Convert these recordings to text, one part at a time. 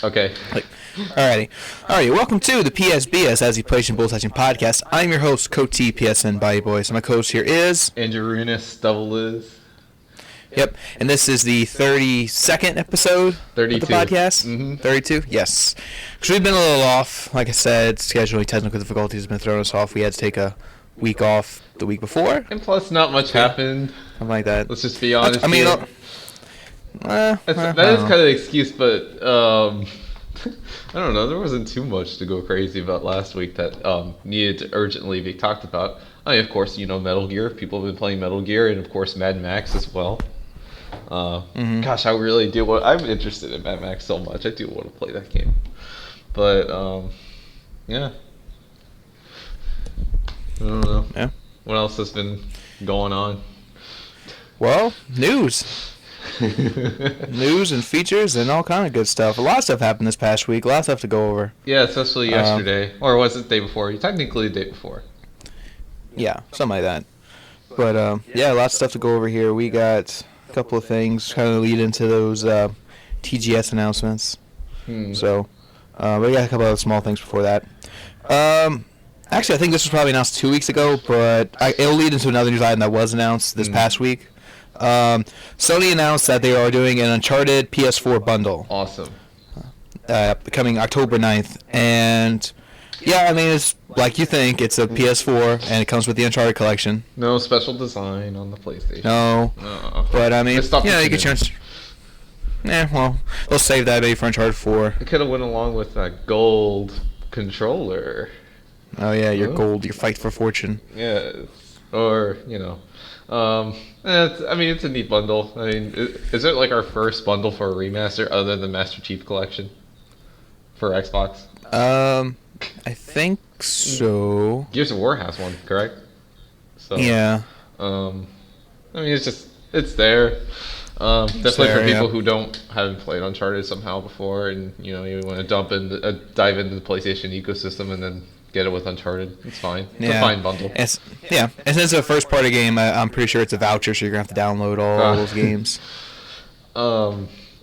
Okay. Alrighty. Welcome to the PSBS, as the PlayStation Bull Session Podcast. I'm your host, Coach T, PSN Body Boy. So my co-host here is... Andrew Runis, Double Liz. Yep, and this is the 32nd episode 32. of the podcast. Mm-hmm. 32? Yes. Because we've been a little off. Like I said, scheduling technical difficulties have been throwing us off. We had to take a week off the week before. And plus, not much happened. Something like that. Let's just be honest. I mean, that is kind of the excuse, but I don't know. There wasn't too much to go crazy about last week that needed to urgently be talked about. I mean, of course, Metal Gear. People have been playing Metal Gear, and of course, Mad Max as well. Gosh, I really do I'm interested in Mad Max so much. I do want to play that game. But, yeah. I don't know. Yeah. What else has been going on? Well, news. News and features and all kind of good stuff. A lot of stuff happened this past week. A lot of stuff to go over. Yeah, especially yesterday. Or was it the day before? Technically the day before. Yeah, something like that. But, yeah, lots of stuff to go over here. We got a couple of things kind of lead into those TGS announcements. So, we got a couple of small things before that. Actually, I think this was probably announced 2 weeks ago, but it'll lead into another news item that was announced this past week. Sony announced that they are doing an Uncharted PS4 bundle. Awesome. Coming October 9th. And, yeah, I mean, it's like you think. It's a PS4, and it comes with the Uncharted collection. No special design on the PlayStation. No. But, I mean, you get chance. Yeah, well, they'll save that maybe for Uncharted 4. It could have went along with that gold controller. Oh, yeah, your gold, your fight for fortune. Yes. Or, it's a neat bundle. I mean, is it like our first bundle for a remaster other than Master Chief Collection for Xbox? I think so. Gears of War has one, correct? So, yeah. It's there. Definitely for people who haven't played Uncharted somehow before, and you want to dive into the PlayStation ecosystem and then get it with Uncharted. It's fine. It's a fine bundle. And since it's a first-party game, I'm pretty sure it's a voucher, so you're going to have to download all those games. But,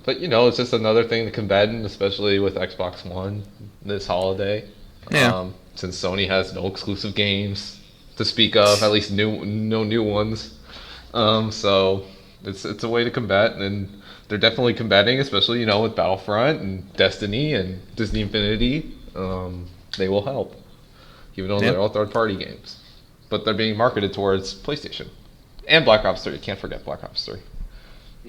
it's just another thing to combat, especially with Xbox One this holiday. Yeah. Since Sony has no exclusive games to speak of, at least no new ones. So it's a way to combat, and they're definitely combating, especially, with Battlefront and Destiny and Disney Infinity. They will help. Even though they're all third-party games. But they're being marketed towards PlayStation. And Black Ops 3. Can't forget Black Ops 3.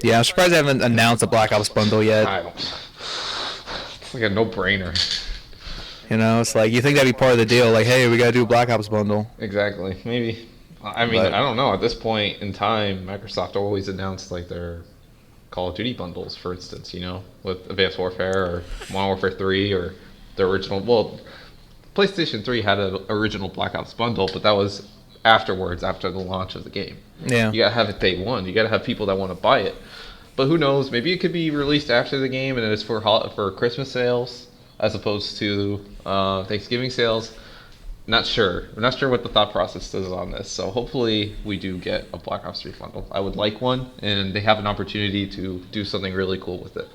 Yeah, I'm surprised they haven't announced a Black Ops bundle yet. It's like a no-brainer. It's like, you think that'd be part of the deal. Like, hey, we got to do a Black Ops bundle. Exactly. Maybe. I don't know. At this point in time, Microsoft always announced, like, their Call of Duty bundles, for instance, with Advanced Warfare or Modern Warfare 3 or the original... Well, PlayStation 3 had an original Black Ops bundle, but that was after the launch of the game. Yeah. You gotta have it day one. You gotta have people that want to buy it. But who knows? Maybe it could be released after the game, and it's for Christmas sales as opposed to Thanksgiving sales. Not sure. I'm not sure what the thought process is on this. So hopefully we do get a Black Ops 3 bundle. I would like one, and they have an opportunity to do something really cool with it.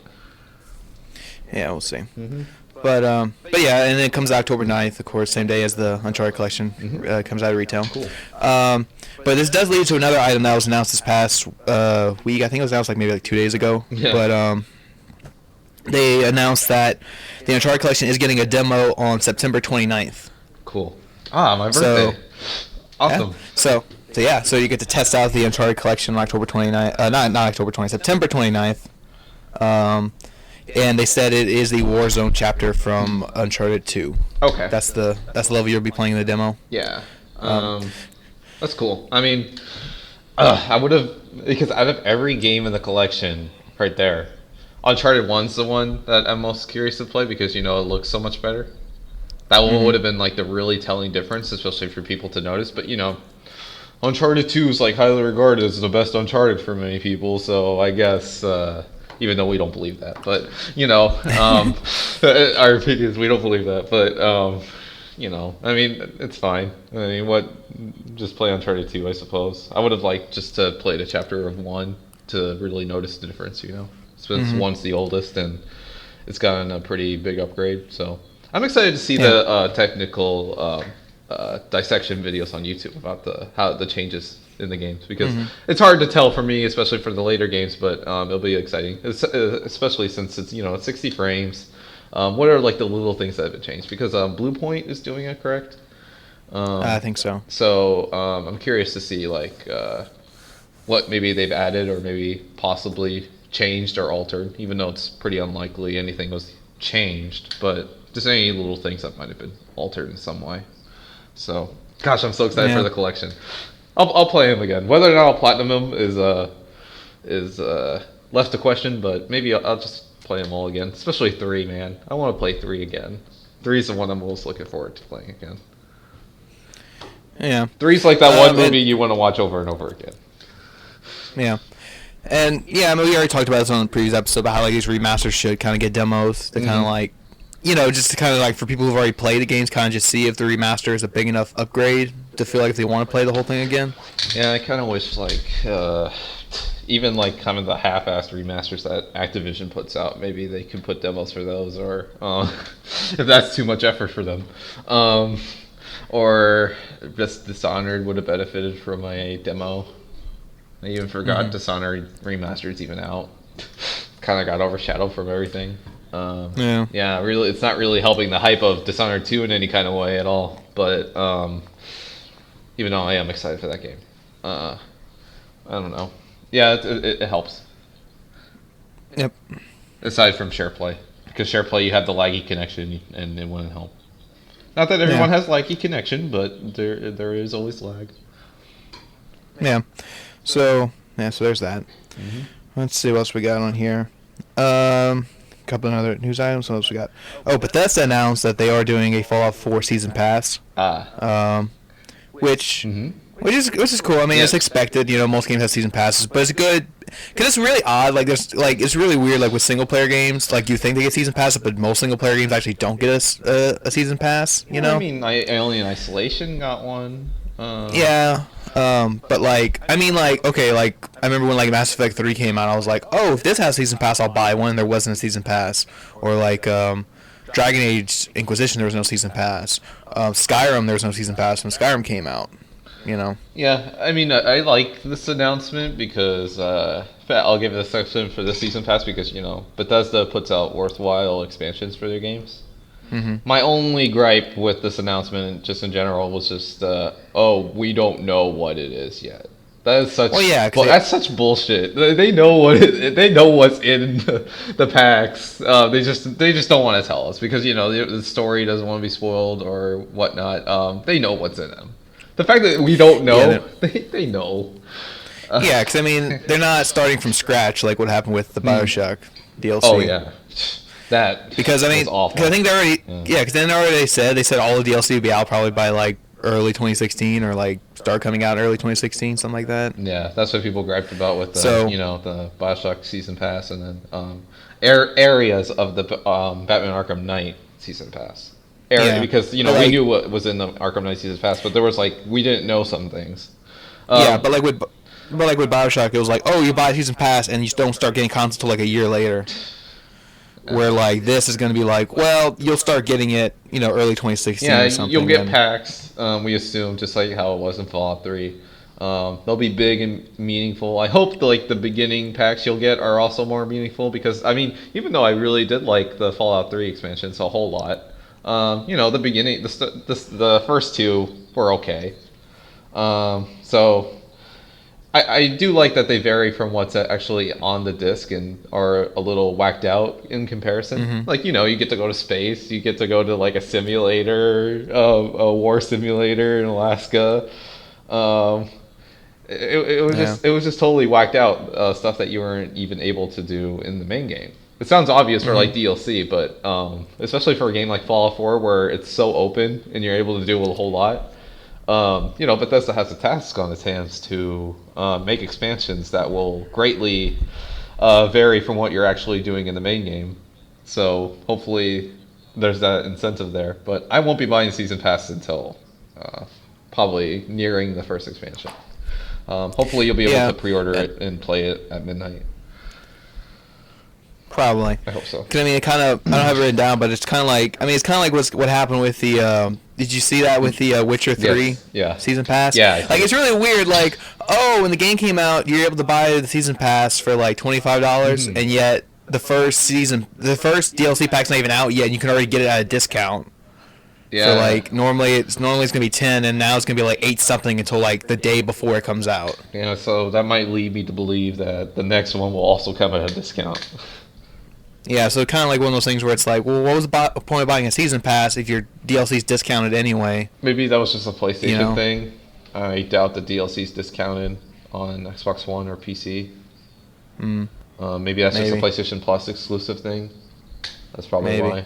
Yeah, we'll see. But yeah, and then it comes out October 9th, of course, same day as the Uncharted collection comes out of retail. Cool. But this does lead to another item that was announced this past week. I think it was announced maybe 2 days ago. Yeah. But they announced that the Uncharted collection is getting a demo on September 29th. Cool. My birthday. Awesome. Yeah. So you get to test out the Uncharted collection on October 29th. Not October 29th, September 29th. And they said it is the Warzone chapter from Uncharted 2. Okay. That's the level you'll be playing in the demo. Yeah. That's cool. I mean, I would have, because out of every game in the collection right there, Uncharted 1's the one that I'm most curious to play because, it looks so much better. That one would have been like the really telling difference, especially for people to notice. But, Uncharted 2 is like highly regarded as the best Uncharted for many people, so I guess... even though we don't believe that, but our opinions, we don't believe that, but it's fine. Just play Uncharted 2, I suppose. I would have liked just to play the chapter of 1 to really notice the difference, since 1's the oldest, and it's gotten a pretty big upgrade. So I'm excited to see Yeah. the technical dissection videos on YouTube about how the changes in the games, because it's hard to tell for me, especially for the later games. But it'll be exciting, especially since it's 60 frames. What are like the little things that have been changed? Because Blue Point is doing it correct. I think so. So I'm curious to see like what maybe they've added or maybe possibly changed or altered, even though it's pretty unlikely anything was changed, but just any little things that might have been altered in some way. So, gosh, I'm so excited for the collection. I'll play him again. Whether or not I'll platinum him is left to question, but maybe I'll just play them all again. Especially 3, man. I want to play 3 again. 3 is the one I'm most looking forward to playing again. Yeah. 3's like that one movie you want to watch over and over again. Yeah. And yeah, I mean, we already talked about this on the previous episode about how like these remasters should kind of get demos to kind of like, just to kind of like for people who've already played the games, kind of just see if the remaster is a big enough upgrade to feel like if they want to play the whole thing again. Yeah, I kind of wish like even like kind of the half-assed remasters that Activision puts out, maybe they could put demos for those, or if that's too much effort for them, or just Dishonored would have benefited from a demo. I even forgot Dishonored Remastered's even out. Kind of got overshadowed from everything. Yeah, really, it's not really helping the hype of Dishonored 2 in any kind of way at all. But even though I am excited for that game, I don't know. Yeah, it helps. Yep. Aside from SharePlay, because SharePlay you have the laggy connection and it wouldn't help. Not that everyone has laggy connection, but there is always lag. Yeah. So there's that. Let's see what else we got on here. Couple of other news items. What else we got? Oh, Bethesda announced that they are doing a Fallout 4 season pass. Which is cool. I mean, it's expected. Most games have season passes, but it's good because it's really odd. Like it's really weird. Like with single player games, like you think they get season passes, but most single player games actually don't get a season pass. I mean, Alien Isolation got one. But okay, I remember when Mass Effect 3 came out, I was like, oh, if this has a season pass, I'll buy one. There wasn't a season pass. Or Dragon Age Inquisition, there was no season pass. Skyrim, there was no season pass when Skyrim came out. Yeah, I mean, I like this announcement because I'll give it a section for this season pass because Bethesda puts out worthwhile expansions for their games. My only gripe with this announcement, just in general, was just, we don't know what it is yet. That is such. That's such bullshit. They know they know what's in the packs. They just don't want to tell us because the story doesn't want to be spoiled or whatnot. They know what's in them. The fact that we don't know, they know. Yeah, because I mean, they're not starting from scratch like what happened with the BioShock DLC. Oh yeah. Because I think they already because then they said all the DLC would be out probably by early 2016 or start coming out early 2016, something like that. Yeah, that's what people griped about with the the BioShock season pass and then areas of the Batman Arkham Knight season pass. Because we knew what was in the Arkham Knight season pass, but there was we didn't know some things. But with BioShock, it was you buy a season pass and you don't start getting content until a year later. Where this is going to be you'll start getting it, early 2016 or something. You'll get packs, we assume, just like how it was in Fallout 3. They'll be big and meaningful. I hope the beginning packs you'll get are also more meaningful because, I mean, even though I really did like the Fallout 3 expansions a whole lot, the beginning, the first 2 were okay. So I do like that they vary from what's actually on the disc and are a little whacked out in comparison. You get to go to space, you get to go to a simulator, a war simulator in Alaska. It was just totally whacked out stuff that you weren't even able to do in the main game. It sounds obvious for DLC, but especially for a game like Fallout 4 where it's so open and you're able to do a whole lot. Bethesda has a task on its hands to make expansions that will greatly vary from what you're actually doing in the main game. So hopefully there's that incentive there. But I won't be buying Season Pass until probably nearing the first expansion. Hopefully you'll be able to pre-order it and play it at midnight. Probably. I hope so. Cause I mean, it kind of, I don't have it written down, but it's kind of like, I mean, it's kind of like what happened with the. Did you see that with the Witcher 3 season pass? Yeah. Like, it's really weird. Like, when the game came out, you're able to buy the season pass for like $25, and yet the first DLC pack's not even out yet, and you can already get it at a discount. Yeah. So like normally it's gonna be 10, and now it's gonna be like 8 something until like the day before it comes out. Yeah, so that might lead me to believe that the next one will also come at a discount. Yeah, so kind of like one of those things where it's like, well, what was the point of buying a season pass if your DLC's discounted anyway? Maybe that was just a PlayStation thing. I doubt the DLC's discounted on Xbox One or PC. Maybe that's just a PlayStation Plus exclusive thing. That's probably why.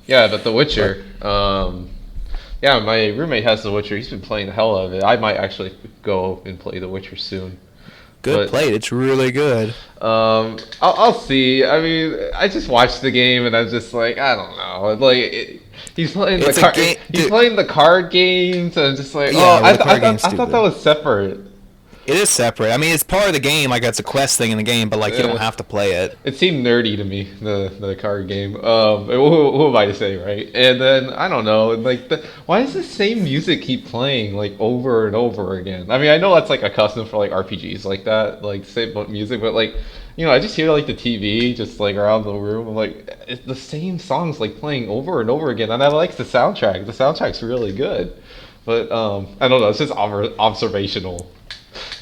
Yeah, but The Witcher. Yeah, my roommate has The Witcher. He's been playing the hell out of it. I might actually go and play The Witcher soon. Good play. It's really good. I'll see. I mean, I just watched the game and I'm just like, I don't know. Like, he's playing he's playing the card games and I'm just like, I thought that was separate. It is separate. I mean, it's part of the game. Like, it's a quest thing in the game, but like you don't have to play it. It seemed nerdy to me, the card game. Who am I to say, right? And then I don't know. Like, why does the same music keep playing like over and over again? I mean, I know that's like a custom for like RPGs like that, like same music, but like, I just hear like the TV just like around the room. I'm like, it's the same songs like playing over and over again, and I like the soundtrack. The soundtrack's really good, but I don't know. It's just observational.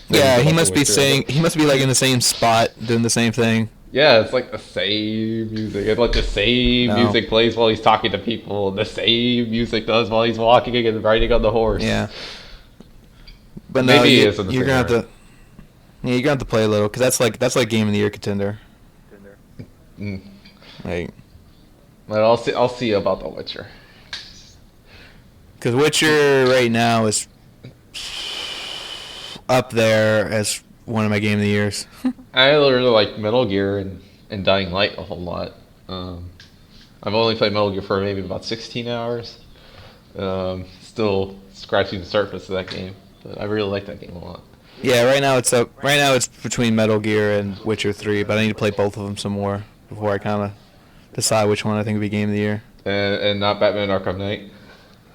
Yeah, he must be like in the same spot doing the same thing. Yeah, it's like the same music. It's like the same music plays while he's talking to people. The same music does while he's walking and riding on the horse. Yeah. But no, you're gonna have to. Yeah, you're gonna have to play a little because that's like Game of the Year contender. Like. But I'll see about The Witcher. Because Witcher right now is up there as one of my Game of the Years. I really like Metal Gear and Dying Light a whole lot. I've only played Metal Gear for maybe about 16 hours. Still scratching the surface of that game, but I really like that game a lot. Yeah, right now it's between Metal Gear and Witcher 3, but I need to play both of them some more before I kind of decide which one I think would be Game of the Year. And not Batman Arkham Knight?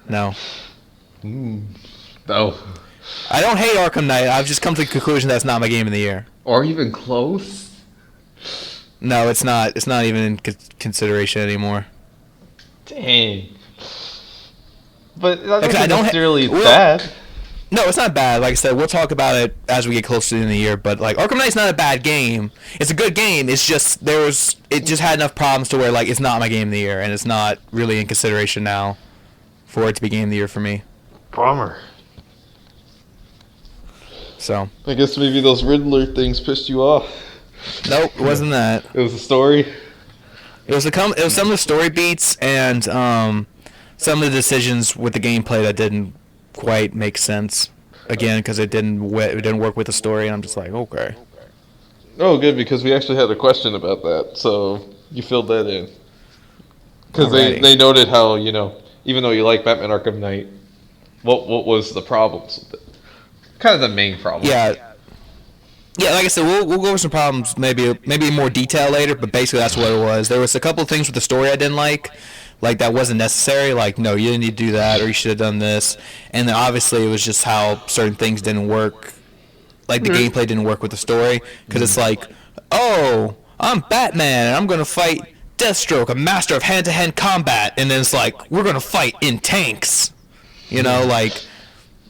No. No. I don't hate Arkham Knight. I've just come to the conclusion that it's not my Game of the Year. Or even close? No, it's not. It's not even in consideration anymore. Dang. But that doesn't necessarily bad. No, it's not bad. Like I said, we'll talk about it as we get closer to the end of the year. But like Arkham Knight's not a bad game. It's a good game. It's just it just had enough problems to where like it's not my Game of the Year, and it's not really in consideration now for it to be Game of the Year for me. Bummer. So I guess maybe those Riddler things pissed you off. Nope, it wasn't that. It was the story. It was some of the story beats and some of the decisions with the gameplay that didn't quite make sense. Again, because it didn't work with the story, and I'm just like, okay. Oh, good, because we actually had a question about that, so you filled that in. Because they noted how, even though you like Batman Arkham Knight, what was the problems with it? Kind of the main problem. Yeah, like I said, we'll go over some problems maybe in more detail later, but basically that's what it was. There was a couple of things with the story I didn't like that wasn't necessary, like, no, you didn't need to do that, or you should have done this. And then obviously it was just how certain things didn't work, like the gameplay didn't work with the story, because it's like, oh, I'm Batman, and I'm going to fight Deathstroke, a master of hand-to-hand combat, and then it's like, we're going to fight in tanks,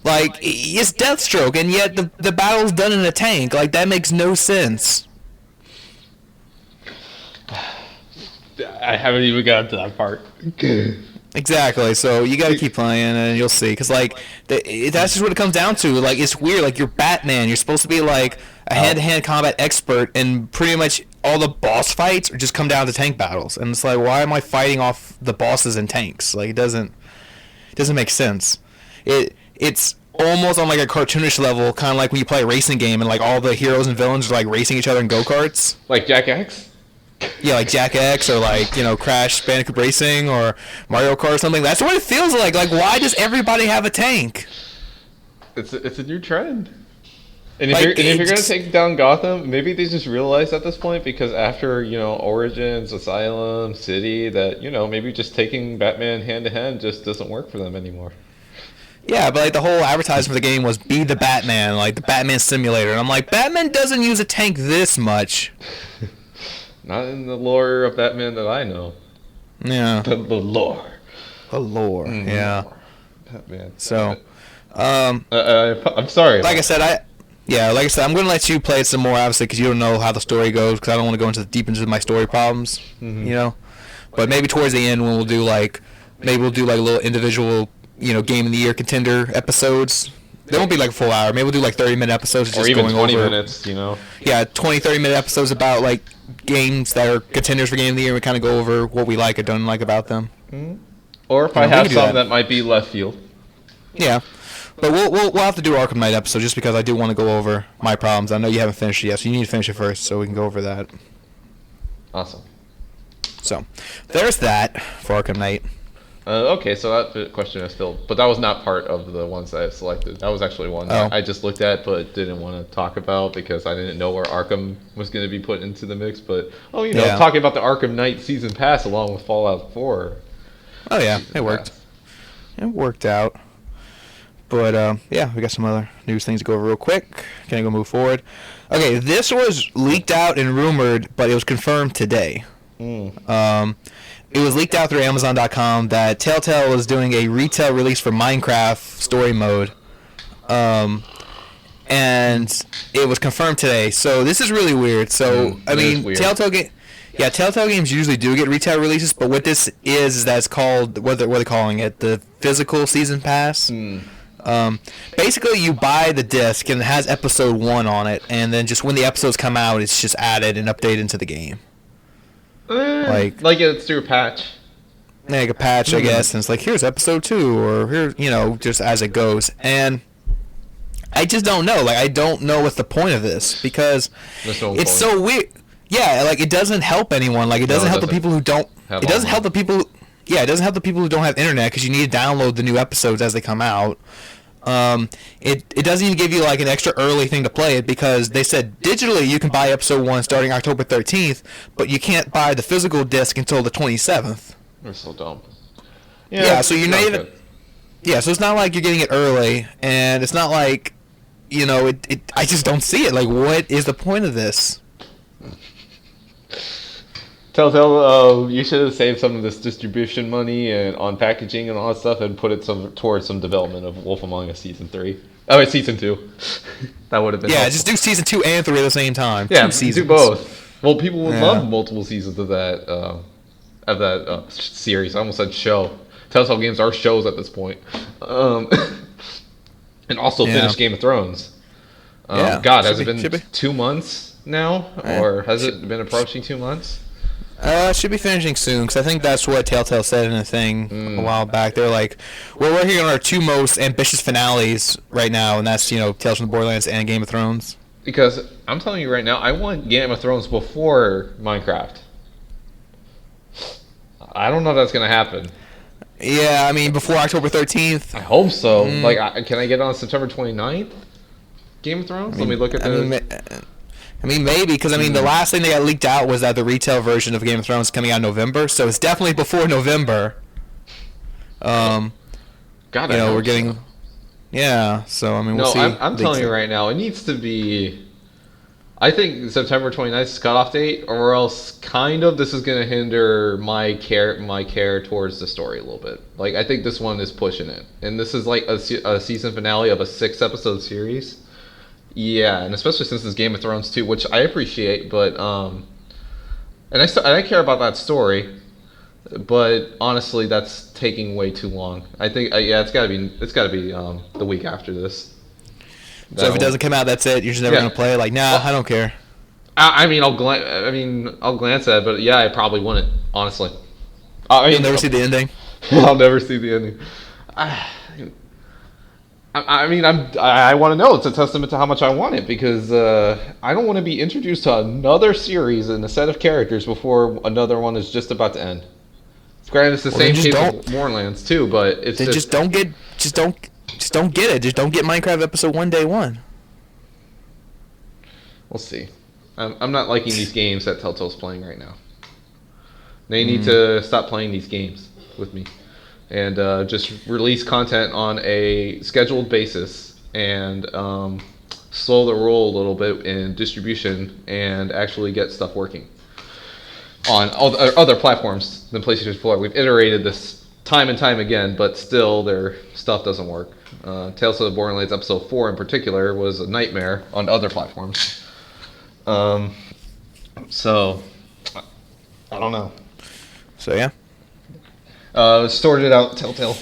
like, it's Deathstroke, and yet the battle's done in a tank. Like, that makes no sense. I haven't even gotten to that part. Exactly, so you gotta keep playing, and you'll see. Because, like, that's just what it comes down to. Like, it's weird. Like, you're Batman. You're supposed to be, like, a hand-to-hand combat expert, and pretty much all the boss fights just come down to tank battles. And it's like, why am I fighting off the bosses in tanks? Like, it doesn't make sense. It's almost on like a cartoonish level, kind of like when you play a racing game and like all the heroes and villains are like racing each other in go-karts. Like Jack X? Yeah, like Jack X or like, Crash Bandicoot Racing or Mario Kart or something. That's what it feels like. Like, why does everybody have a tank? It's a new trend. And if you're gonna take down Gotham, maybe they just realized at this point, because after Origins, Asylum, City, that maybe just taking Batman hand to hand just doesn't work for them anymore. Yeah, but like the whole advertisement for the game was be the Batman, like the Batman simulator, and I'm like, Batman doesn't use a tank this much. Not in the lore of Batman that I know. Yeah. The lore. The lore. Yeah. Batman. So, I'm sorry. Like I said, I'm going to let you play it some more, obviously, because you don't know how the story goes, because I don't want to go deep into my story problems, But maybe towards the end when we'll do like little individual, game of the year contender episodes. They won't be like a full hour. Maybe we'll do like 30-minute episodes. Or even 20 minutes, Yeah, 20, 30-minute episodes about like games that are contenders for game of the year. We kind of go over what we like or don't like about them. Mm-hmm. Or if I have some that might be left field. Yeah. But we'll have to do Arkham Knight episode just because I do want to go over my problems. I know you haven't finished it yet, so you need to finish it first so we can go over that. Awesome. So, there's that for Arkham Knight. Okay, so that question is filled, but that was not part of the ones that I selected. That was actually one that I just looked at but didn't want to talk about because I didn't know where Arkham was going to be put into the mix. But talking about the Arkham Knight Season Pass along with Fallout 4. Oh yeah, it worked. It worked out. But we got some other news things to go over real quick. Can I go move forward? Okay, this was leaked out and rumored, but it was confirmed today. It was leaked out through Amazon.com that Telltale was doing a retail release for Minecraft Story Mode. And it was confirmed today. So this is really weird. So, weird. Telltale games usually do get retail releases, but what this is that it's called, what are they calling it? The Physical Season Pass? Basically, you buy the disc and it has episode 1 on it, and then just when the episodes come out, it's just added and updated into the game. Like it's through a patch. Yeah, like a patch, I guess, and it's like, here's episode 2, or here, just as it goes. And I just don't know. Like, I don't know what's the point of this, because it's so weird. Yeah, like, it doesn't help anyone. Like, it doesn't help the people who don't. It doesn't help the people. Yeah, it doesn't help the people who don't have internet, because you need to download the new episodes as they come out. It doesn't even give you like an extra early thing to play it, because they said digitally you can buy episode 1 starting October 13th, but you can't buy the physical disc until the 27th. They're so dumb. Yeah, so you're not even. Yeah, so it's not like you're getting it early, and it's not like, I just don't see it. Like, what is the point of this? Telltale, you should have saved some of this distribution money and on packaging and all that stuff and put it towards some development of Wolf Among Us Season 3. Oh, wait, Season 2. That would have been helpful. Just do Season 2 and 3 at the same time. Yeah, do both. Well, people would love multiple seasons of that series. I almost said show. Telltale games are shows at this point. And also finish Game of Thrones. God, has it been 2 months now? Or has it been approaching 2 months? Should be finishing soon, because I think that's what Telltale said in a thing a while back. They're like, we're working on our 2 most ambitious finales right now, and that's, Tales from the Borderlands and Game of Thrones. Because I'm telling you right now, I want Game of Thrones before Minecraft. I don't know if that's going to happen. Yeah, before October 13th. I hope so. Can I get on September 29th? Game of Thrones? Let me look at the... Maybe, because, the last thing that got leaked out was that the retail version of Game of Thrones is coming out in November, so it's definitely before November. God, we're getting... So. Yeah, so, we'll see. No, I'm telling you right now, it needs to be... I think September 29th is cutoff date, or else this is going to hinder my care towards the story a little bit. Like, I think this one is pushing it. And this is like a season finale of a 6-episode series. Yeah, and especially since it's Game of Thrones too, which I appreciate, but and I care about that story, but honestly, that's taking way too long. I think it's got to be the week after this. So if it doesn't come out, that's it. You're just never gonna play it. Like, nah, I don't care. I'll glance at it, but yeah, I probably wouldn't. Honestly, you'll never see the ending. I'll never see the ending. I want to know. It's a testament to how much I want it, because I don't want to be introduced to another series and a set of characters before another one is just about to end. Granted, it's the same case with Borderlands too, but it's just don't get it. Just don't get Minecraft episode 1 day 1. We'll see. I'm not liking these games that Telltale's playing right now. They need to stop playing these games with me, and just release content on a scheduled basis, and slow the roll a little bit in distribution, and actually get stuff working on other platforms than PlayStation 4. We've iterated this time and time again, but still their stuff doesn't work. Tales of the Borderlands Episode 4 in particular was a nightmare on other platforms. So, I don't know. So, yeah. Sorted out Telltale.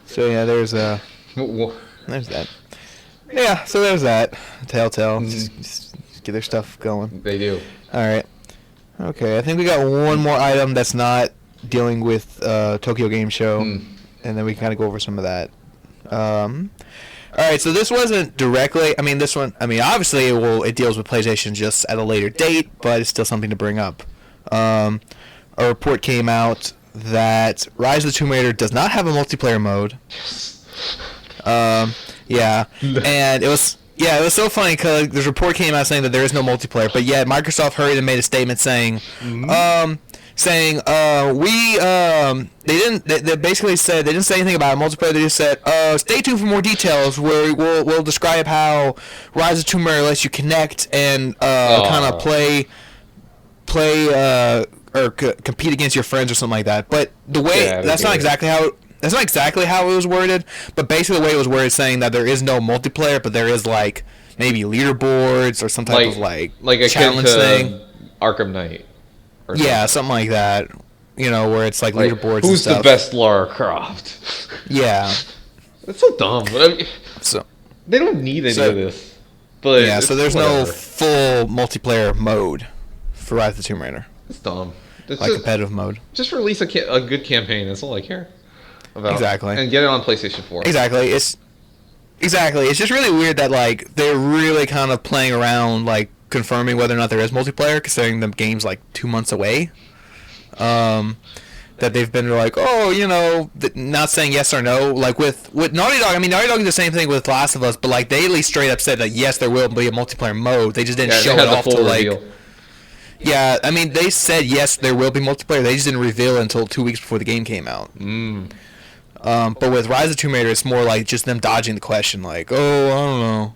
So, yeah, there's that. Yeah, so there's that. Telltale. Just get their stuff going. They do. All right. Okay, I think we got one more item that's not dealing with Tokyo Game Show, and then we can kind of go over some of that. All right, so this wasn't directly. I mean, this one. I mean, obviously, it deals with PlayStation just at a later date, but it's still something to bring up. A report came out that Rise of the Tomb Raider does not have a multiplayer mode. Yeah, and it was so funny because this report came out saying that there is no multiplayer, but yet Microsoft hurried and made a statement saying, they basically said they didn't say anything about multiplayer. They just said, stay tuned for more details where we'll describe how Rise of the Tomb Raider lets you connect and kind of play or compete against your friends or something like that. But the way that's not exactly how it was worded, but basically the way it was worded, saying that there is no multiplayer, but there is like maybe leaderboards or some type of like a challenge thing. Arkham Knight. Yeah, something like that. You know, where it's like leaderboards. Who's and stuff. the best Lara Croft? Yeah. That's so dumb. But I mean, so they don't need any of this. But yeah, so there's no full multiplayer mode for Rise of the Tomb Raider. It's dumb. It's like competitive mode. Just release a good campaign. That's all I care about. Exactly. And get it on PlayStation 4. Exactly. It's just really weird that like they're really kind of playing around like confirming whether or not there is multiplayer, considering the game's like 2 months away. That they've been like, not saying yes or no. Like with Naughty Dog, I mean, Naughty Dog did the same thing with Last of Us, but like they at least straight up said that yes, there will be a multiplayer mode. They just didn't show it off to like. Reveal. Yeah, I mean, they said yes, there will be multiplayer. They just didn't reveal it until 2 weeks before the game came out. But with Rise of the Tomb Raider, it's more like just them dodging the question, like, I don't know.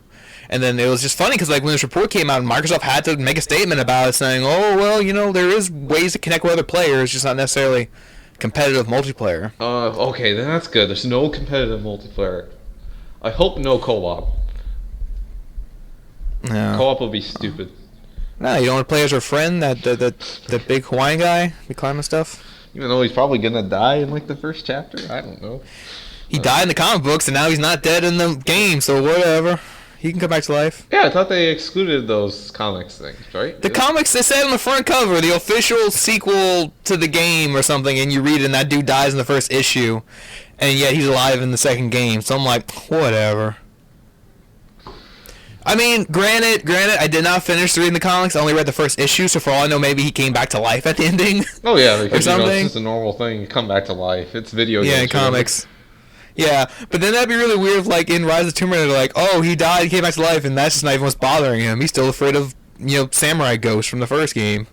And then it was just funny because like when this report came out, Microsoft had to make a statement about it, saying, there is ways to connect with other players, just not necessarily competitive multiplayer. Okay, then that's good. There's no competitive multiplayer. I hope no co-op. No. Co-op will be stupid. No, you don't want to play as your friend, that big Hawaiian guy, be climbing stuff? Even though he's probably gonna die in like the first chapter? I don't know. He died in the comic books, and now he's not dead in the game, so whatever. He can come back to life. Yeah, I thought they excluded those comics things, right? The comics, they said on the front cover, the official sequel to the game or something, and you read it, and that dude dies in the first issue, and yet he's alive in the second game. So I'm like, whatever. I mean, granted, I did not finish reading the comics. I only read the first issue, so for all I know, maybe he came back to life at the ending. Oh yeah, because it's just a normal thing. You come back to life. It's video games. Yeah, in comics. Yeah, but then that'd be really weird if, like, in Rise of the Tomb Raider, like, he died, he came back to life, and that's just not even what's bothering him. He's still afraid of, samurai ghosts from the first game.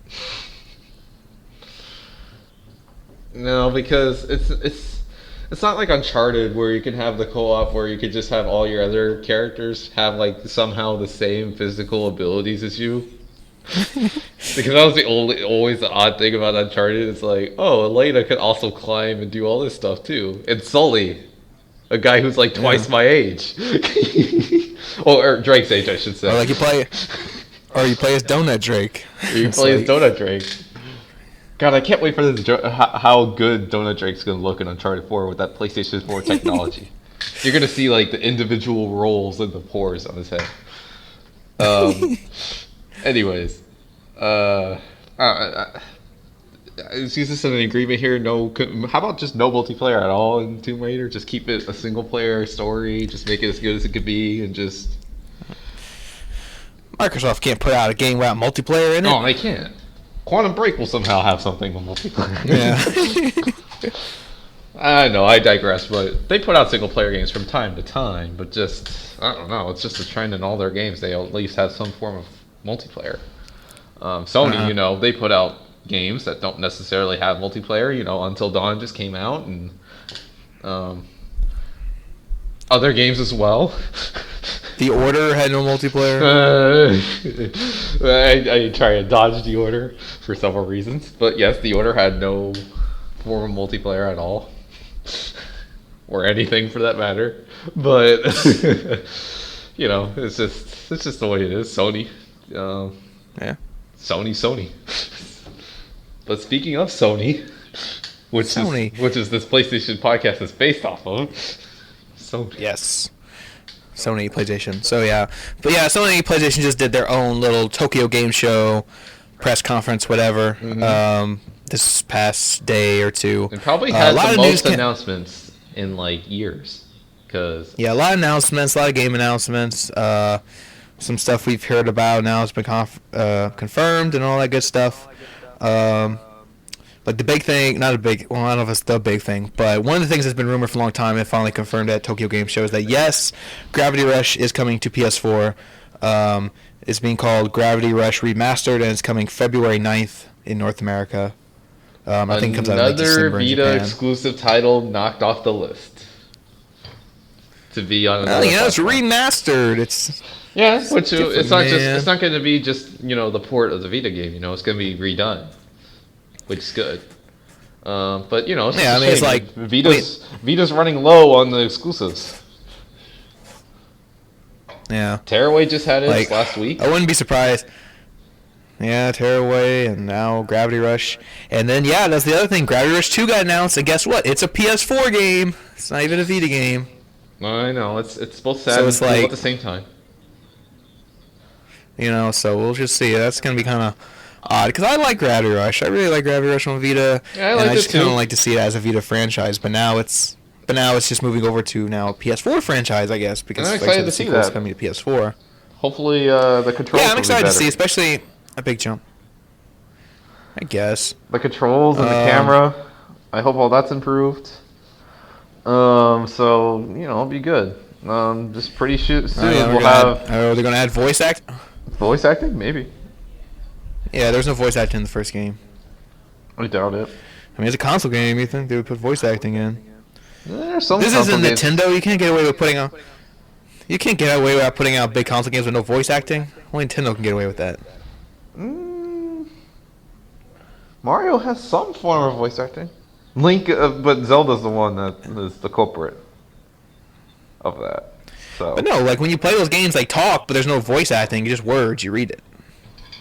No, because it's not like Uncharted where you can have the co-op where you could just have all your other characters have like somehow the same physical abilities as you. Because that was always the odd thing about Uncharted. It's like, Elena could also climb and do all this stuff too. And Sully, a guy who's like twice my age, or Drake's age, I should say. Or you play as Donut Drake. You play as Donut Drake. God, I can't wait for this. How good Donut Drake's gonna look in Uncharted 4 with that PlayStation 4 technology. You're gonna see like the individual rolls and the pores on his head. Anyways, is this an agreement here? No. How about just no multiplayer at all in Tomb Raider? Just keep it a single player story. Just make it as good as it could be, and just. Microsoft can't put out a game without multiplayer in it. No, they can't. Quantum Break will somehow have something with multiplayer. Yeah. I know, I digress, but they put out single player games from time to time, but just, I don't know, it's just a trend in all their games. They at least have some form of multiplayer. Sony, they put out games that don't necessarily have multiplayer. Until Dawn just came out, and other games as well. The Order had no multiplayer. I try to dodge The Order for several reasons, but yes, The Order had no form of multiplayer at all, or anything for that matter. But it's just the way it is. Sony, yeah, Sony. But speaking of Sony, which is this PlayStation podcast is based off of, Sony. Yes. Sony PlayStation. So yeah, but yeah, Sony PlayStation just did their own little Tokyo Game Show press conference, whatever. This past day or two, and probably had the most announcements in like years. A lot of announcements, a lot of game announcements. Some stuff we've heard about now has been confirmed and all that good stuff. Like the big thing, I don't know if it's the big thing, but one of the things that's been rumored for a long time and finally confirmed at Tokyo Game Show is that yes, Gravity Rush is coming to PS4. It's being called Gravity Rush Remastered, and it's coming February 9th in North America. I think it comes out in December in Japan. Another Vita exclusive title knocked off the list to be on another it's remastered. It's which it's not going to be just the port of the Vita game. It's going to be redone, which is good. But it's it's like Vita's running low on the exclusives. Yeah, Tearaway just had it last week. I wouldn't be surprised. Yeah, Tearaway and now Gravity Rush. And then, that's the other thing. Gravity Rush 2 got announced, and guess what? It's a PS4 game. It's not even a Vita game. I know. It's both sad and cool at the same time. So we'll just see. That's going to be kind of odd, because I like Gravity Rush. I really like Gravity Rush on Vita. Yeah, I like it too. I just kind of like to see it as a Vita franchise, but now it's just moving over to now a PS4 franchise, I guess, because I'm excited to see that. It's coming to PS4. Hopefully the controls I'm excited to see, especially a big jump. I guess. The controls and the camera, I hope all that's improved. So, it'll be good. Just pretty soon we'll have... Are they going to add voice acting? Voice acting? Maybe. Yeah, there's no voice acting in the first game. I doubt it. I mean, it's a console game. You think they would put voice acting in? There's some this isn't Nintendo. You can't get away with putting out... You can't get away without putting out big console games with no voice acting. Only Nintendo can get away with that. Mario has some form of voice acting. Link, but Zelda's the one that is the culprit of that. So. But no, like when you play those games, they talk, but there's no voice acting. Just words. You read it.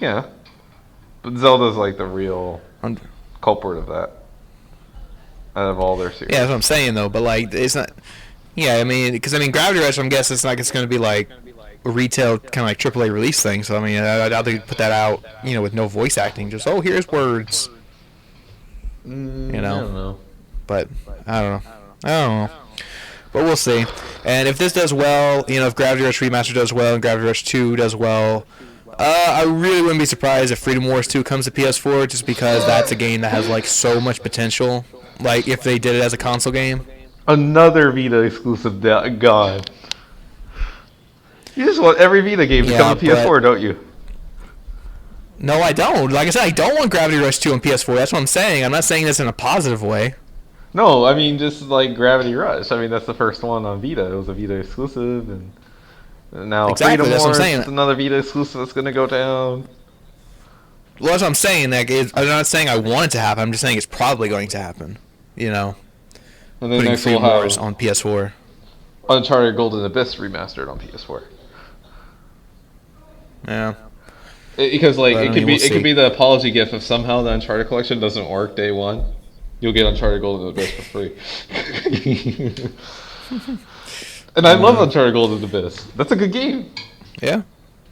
Yeah, but Zelda's like the real culprit of that. Out of all their series. Yeah, that's what I'm saying though. But like, it's not. Yeah, I mean, because Gravity Rush, I'm guessing it's going to be like a retail kind of like AAA release thing. So I mean, I doubt they put that out, with no voice acting. Just here's words. I don't know. But I don't know. But we'll see. And if this does well, if Gravity Rush Remastered does well and Gravity Rush 2 does well, I really wouldn't be surprised if Freedom Wars 2 comes to PS4, just because that's a game that has like so much potential. Like if they did it as a console game. Another Vita exclusive, God. You just want every Vita game to come to PS4, don't you? No, I don't. Like I said, I don't want Gravity Rush 2 on PS4. That's what I'm saying. I'm not saying this in a positive way. No, I mean just like Gravity Rush. I mean that's the first one on Vita. It was a Vita exclusive, and now exactly, Freedom Wars is another Vita exclusive that's going to go down. Well, that's what I'm saying. Like, I'm not saying I want it to happen. I'm just saying it's probably going to happen. And then putting next Freedom Wars on PS4. Uncharted Golden Abyss remastered on PS4. Yeah. Because it could be the apology gift if somehow the Uncharted collection doesn't work day one. You'll get Uncharted Golden Abyss for free. And I love Uncharted Golden Abyss. That's a good game. Yeah.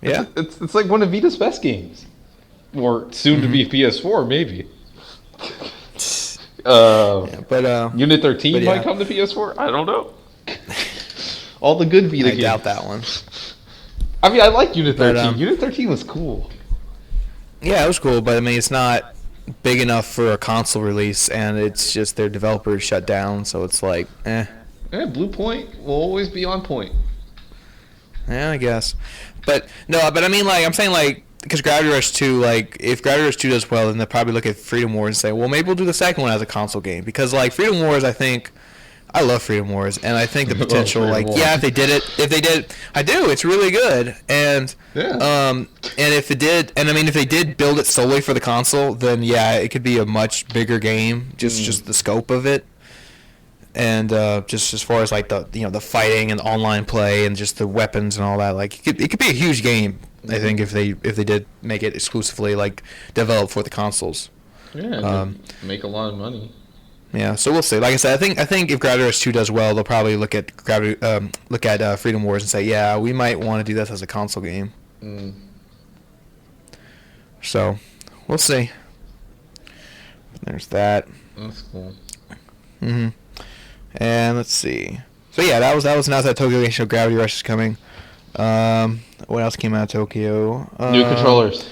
Yeah. It's like one of Vita's best games. Or soon to be PS4, maybe. Unit 13 might come to PS4. I don't know. All the good Vita games. I doubt that one. I mean, I like Unit 13. Unit 13 was cool. Yeah, it was cool, but I mean, it's not big enough for a console release, and it's just their developers shut down, so it's like, eh. Yeah, Blue Point will always be on point. Yeah, I guess. But no, but I mean, like, I'm saying, like, because Gravity Rush 2, like, if Gravity Rush 2 does well, then they'll probably look at Freedom Wars and say, well, maybe we'll do the second one as a console game. Because, like, Freedom Wars, I love Freedom Wars, and I think the potential, like, yeah, if they did, I do, it's really good. And, and if they did build it solely for the console, then, yeah, it could be a much bigger game, just the scope of it. And just as far as like the fighting and online play and just the weapons and all that, like it could be a huge game. I think if they did make it exclusively like developed for the consoles. Yeah, make a lot of money. Yeah, so we'll see. Like I said, I think if Gravity Rush 2 does well, they'll probably look at Freedom Wars and say, yeah, we might want to do this as a console game. So we'll see. There's that. That's cool. And let's see. So yeah, that was announced at Tokyo Game Show. Gravity Rush is coming. What else came out of Tokyo? New controllers.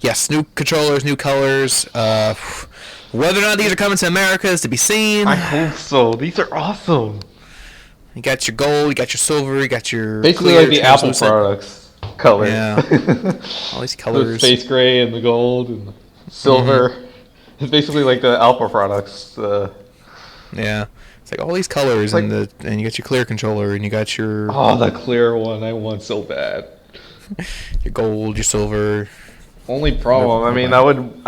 Yes, new controllers, new colors. Whether or not these are coming to America is to be seen. I hope so. These are awesome. You got your gold, you got your silver, you got your basically like the Apple products color. Yeah. All these colors. The space gray and the gold and the silver. It's basically like the Alpha products. Yeah. It's like all these colors, like, and you got your clear controller, and you got your... Oh, the clear one I want so bad. Your gold, your silver. Only problem, I mean, I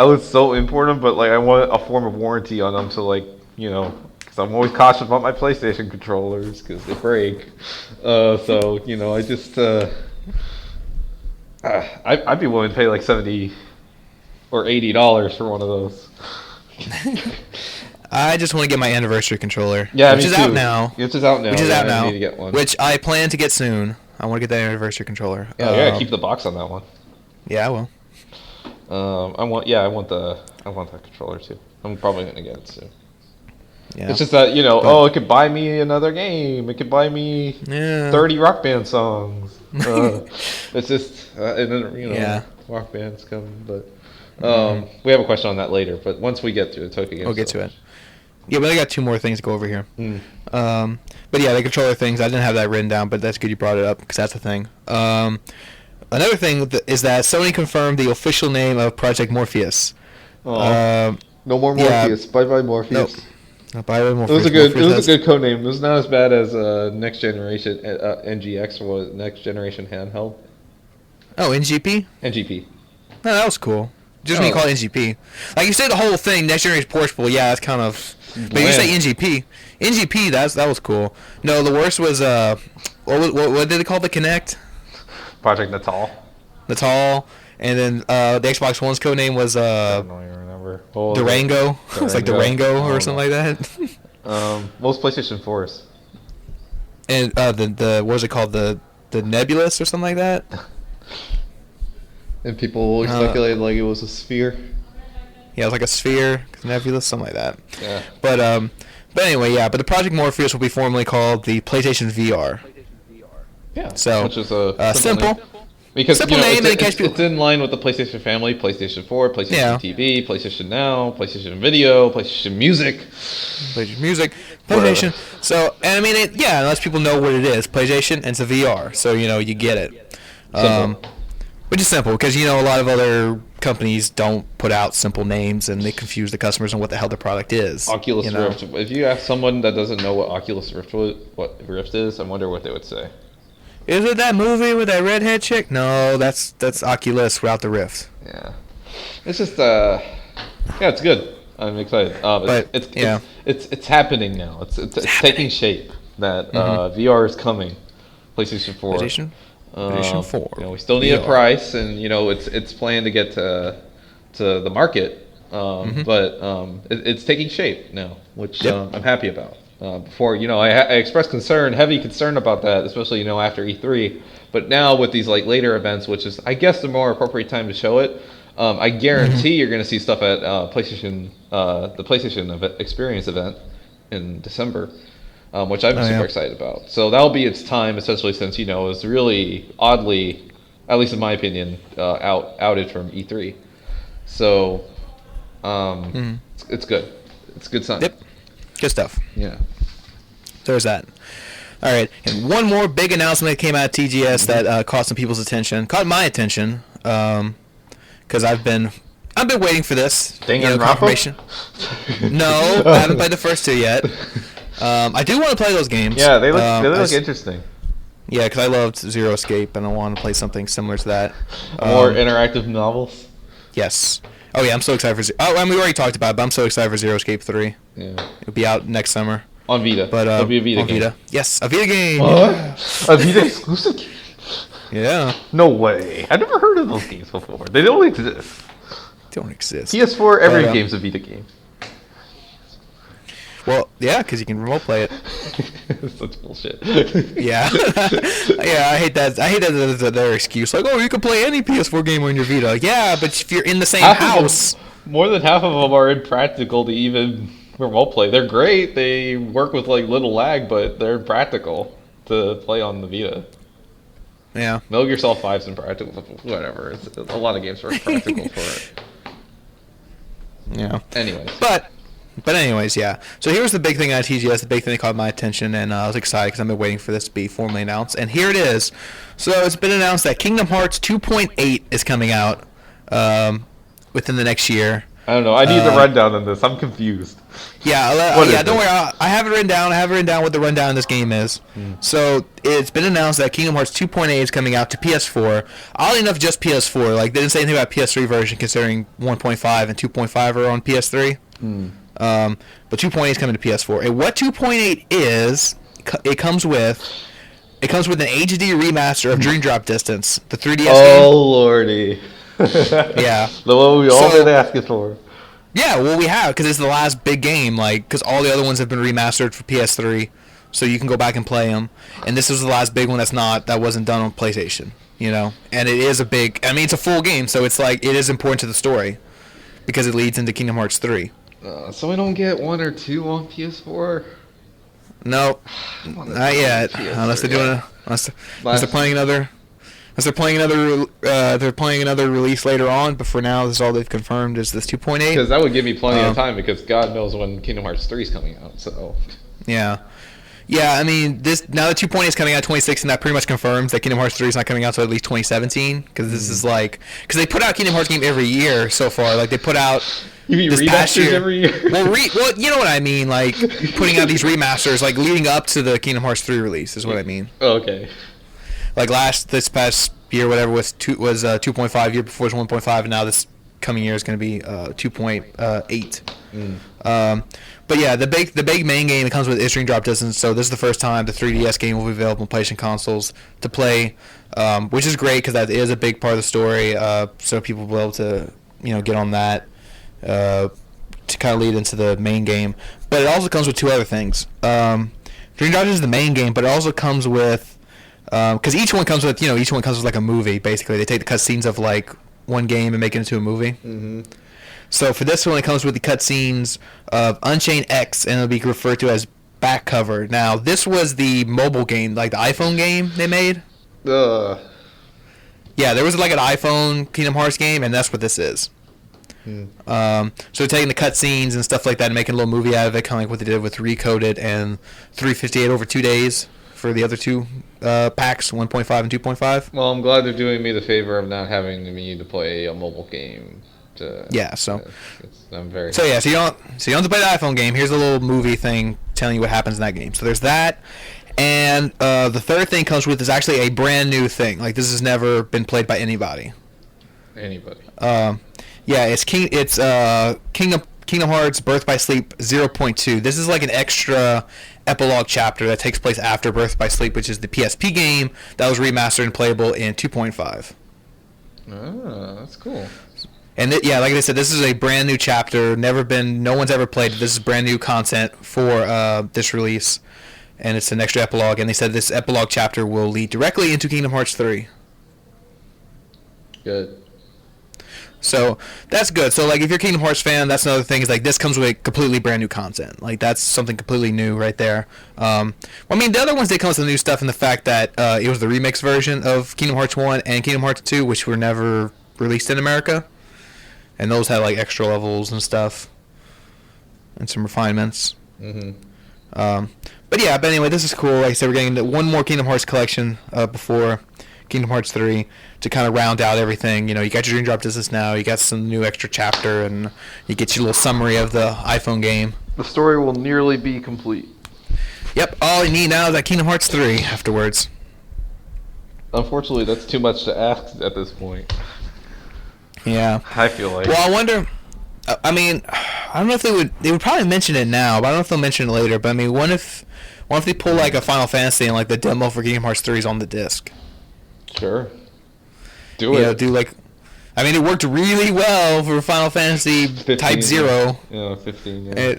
would so import them, but like I want a form of warranty on them to like, because I'm always cautious about my PlayStation controllers because they break. So, I just... I'd be willing to pay like $70 or $80 for one of those. I just want to get my anniversary controller. Yeah, which is out now. Which is out now. I need to get one. Which I plan to get soon. I want to get that anniversary controller. Yeah, I gotta keep the box on that one. Yeah, I will. I want that controller too. I'm probably gonna get it soon. Yeah. It's just that it could buy me another game. It could buy me 30 Rock Band songs. It's just and then Rock Band's coming, but we have a question on that later. But once we get to it, Tokyo Game. We'll get to it. Yeah, but I got two more things to go over here. But yeah, the controller things, I didn't have that written down, but that's good you brought it up because that's the thing. Another thing is that Sony confirmed the official name of Project Morpheus. No more Morpheus. Bye bye Morpheus. Nope. Bye bye Morpheus. It was a good code name. It was not as bad as next generation NGX or next generation handheld. Oh, NGP? NGP. No, that was cool. Just when you call it NGP. Like, you say the whole thing, next generation portable, yeah, that's kind of... But you say NGP. NGP, that was cool. No, the worst was, what did they call the Kinect? Project Natal. Natal. And then the Xbox One's code name was... I don't even remember. Durango. It's like Durango or something like that. Most PlayStation 4s. And the what was it called? The Nebulous or something like that? And people speculated like it was a sphere. Yeah, it was like a sphere, nebulous, something like that. Yeah. But anyway, yeah. But the Project Morpheus will be formally called the PlayStation VR. Yeah. So which is a simple. Because simple name, it's in line with the PlayStation family: PlayStation 4, PlayStation TV, PlayStation Now, PlayStation Video, PlayStation Music. PlayStation. So, and I mean, unless people know what it is, PlayStation, and it's a VR, so you get it. Which is simple, because a lot of other companies don't put out simple names, and they confuse the customers on what the hell the product is. Oculus Rift. If you ask someone that doesn't know what Oculus Rift is, I wonder what they would say. Is it that movie with that redhead chick? No, that's Oculus without the Rift. Yeah, it's just it's good. I'm excited. It's happening now. It's taking shape. That VR is coming. PlayStation 4. PlayStation 4. We still need a price, and it's planned to get to the market, but it's taking shape now, which I'm happy about. Before, I expressed heavy concern about that, especially after E3. But now with these later events, which is I guess the more appropriate time to show it, I guarantee you're going to see stuff at PlayStation, the PlayStation Experience event in December. Which I'm super excited about. So that'll be its time, especially since it's really oddly, at least in my opinion, outed from E3. So It's good. It's good stuff. Yep. Good stuff. Yeah. There's that. All right, and one more big announcement that came out of TGS that caught some people's attention, caught my attention, because I've been waiting for this. Confirmation. No, I haven't played the first two yet. I do want to play those games. Yeah, they look interesting. Yeah, because I loved Zero Escape, and I want to play something similar to that. More interactive novels. Yes. Oh yeah, I'm so excited for. We already talked about it, but I'm so excited for Zero Escape 3. Yeah. It'll be out next summer. On Vita. But it'll be a Vita on game. Vita. Yes, a Vita game. What? A Vita exclusive game? Yeah. No way. I've never heard of those games before. They don't exist. Don't exist. PS4, every game's a Vita game. Well, yeah, because you can remote play it. Such bullshit. Yeah. Yeah, I hate that. I hate that as their excuse. Like, oh, you can play any PS4 game on your Vita. Yeah, but if you're in the same house. More than half of them are impractical to even remote play. They're great. They work with like little lag, but they're impractical to play on the Vita. Yeah. Metal Gear Solid 5's impractical. Whatever. It's, a lot of games are impractical for it. Yeah. Anyways. But anyways, yeah. So here's the big thing on TGS, the big thing that caught my attention, and I was excited because I've been waiting for this to be formally announced. And here it is. So it's been announced that Kingdom Hearts 2.8 is coming out within the next year. I don't know. I need the rundown on this. I'm confused. Yeah, don't worry. I have it written down. I have it written down what the rundown of this game is. So it's been announced that Kingdom Hearts 2.8 is coming out to PS4. Oddly enough, just PS4. Like, they didn't say anything about PS3 version, considering 1.5 and 2.5 are on PS3. But 2.8 is coming to PS4. And what 2.8 is, it comes with an HD remaster of Dream Drop Distance, the 3DS game. Oh lordy. Yeah. The one we all been asking for. Yeah, well, we have, because it's the last big game, like, because all the other ones have been remastered for PS3, so you can go back and play them. And this was the last big one that wasn't done on PlayStation, you know? And it is it's a full game, so it's like, it is important to the story, because it leads into Kingdom Hearts 3. So we don't get 1 or 2 on PS4? No, not yet. Unless they're doing unless they're playing another. Unless they're playing another release later on, but for now, this is all they've confirmed is this 2.8. Because that would give me plenty of time, because God knows when Kingdom Hearts 3 is coming out. So. Yeah. Yeah, I mean, now the 2.8 is coming out 2016, that pretty much confirms that Kingdom Hearts 3 is not coming out until at least 2017, because this is like, because they put out Kingdom Hearts game every year so far. Like, they put out. You mean remasters every year? Well, you know what I mean. Like, putting out these remasters, like leading up to the Kingdom Hearts 3 release is what I mean. Oh, okay. Like this past year, whatever was 2.5. Year before was 1.5, and now this coming year is going to be 2.8. But yeah, the big main game that comes with is Dream Drop Distance. So this is the first time the 3DS game will be available on PlayStation consoles to play, which is great because that is a big part of the story. So people will be able to get on that to kind of lead into the main game. But it also comes with two other things. Dream Drop Distance is the main game, but it also comes with because each one comes with like a movie. Basically, they take the cutscenes of like one game and make it into a movie. Mm-hmm. So for this one, it comes with the cutscenes of Unchained X, and it'll be referred to as Back Cover. Now, this was the mobile game, like the iPhone game they made. Yeah, there was like an iPhone Kingdom Hearts game, and that's what this is. So they're taking the cutscenes and stuff like that and making a little movie out of it, kind of like what they did with Recoded and 358 over 2 days for the other two packs, 1.5 and 2.5. Well, I'm glad they're doing me the favor of not having me to play a mobile game. I'm very. So you don't have to play the iPhone game. Here's a little movie thing telling you what happens in that game. So there's that, and the third thing comes with is actually a brand new thing. Like this has never been played by anybody. It's Kingdom Hearts Birth by Sleep 0.2. This is like an extra epilogue chapter that takes place after Birth by Sleep, which is the PSP game that was remastered and playable in 2.5. Oh, that's cool. And like I said, this is a brand new chapter. No one's ever played it. This is brand new content for this release, and it's an extra epilogue. And they said this epilogue chapter will lead directly into Kingdom Hearts 3. Good. So that's good. So like, if you're a Kingdom Hearts fan, that's another thing. Is like this comes with completely brand new content. Like that's something completely new right there. The other ones they come with some new stuff in the fact that it was the remix version of Kingdom Hearts 1 and Kingdom Hearts 2, which were never released in America. and those had like extra levels and stuff, and some refinements. But yeah, but anyway, this is cool. Like I said, we're getting into one more Kingdom Hearts collection before Kingdom Hearts 3 to kind of round out everything. You know, you got your Dream Drop Distance now, you got some new extra chapter, and you get your little summary of the iPhone game. The story will nearly be complete. Yep, all you need now is that Kingdom Hearts 3 afterwards. Unfortunately, that's too much to ask at this point. Yeah. I feel like. Well, I wonder. I mean, I don't know if they would probably mention it now, but I don't know if they'll mention it later. But I mean, what if they pull like a Final Fantasy and like the demo for Kingdom Hearts 3 is on the disc? Sure. Do it. Do like. I mean, it worked really well for Final Fantasy 15, Type 0. Yeah, 15. Yeah.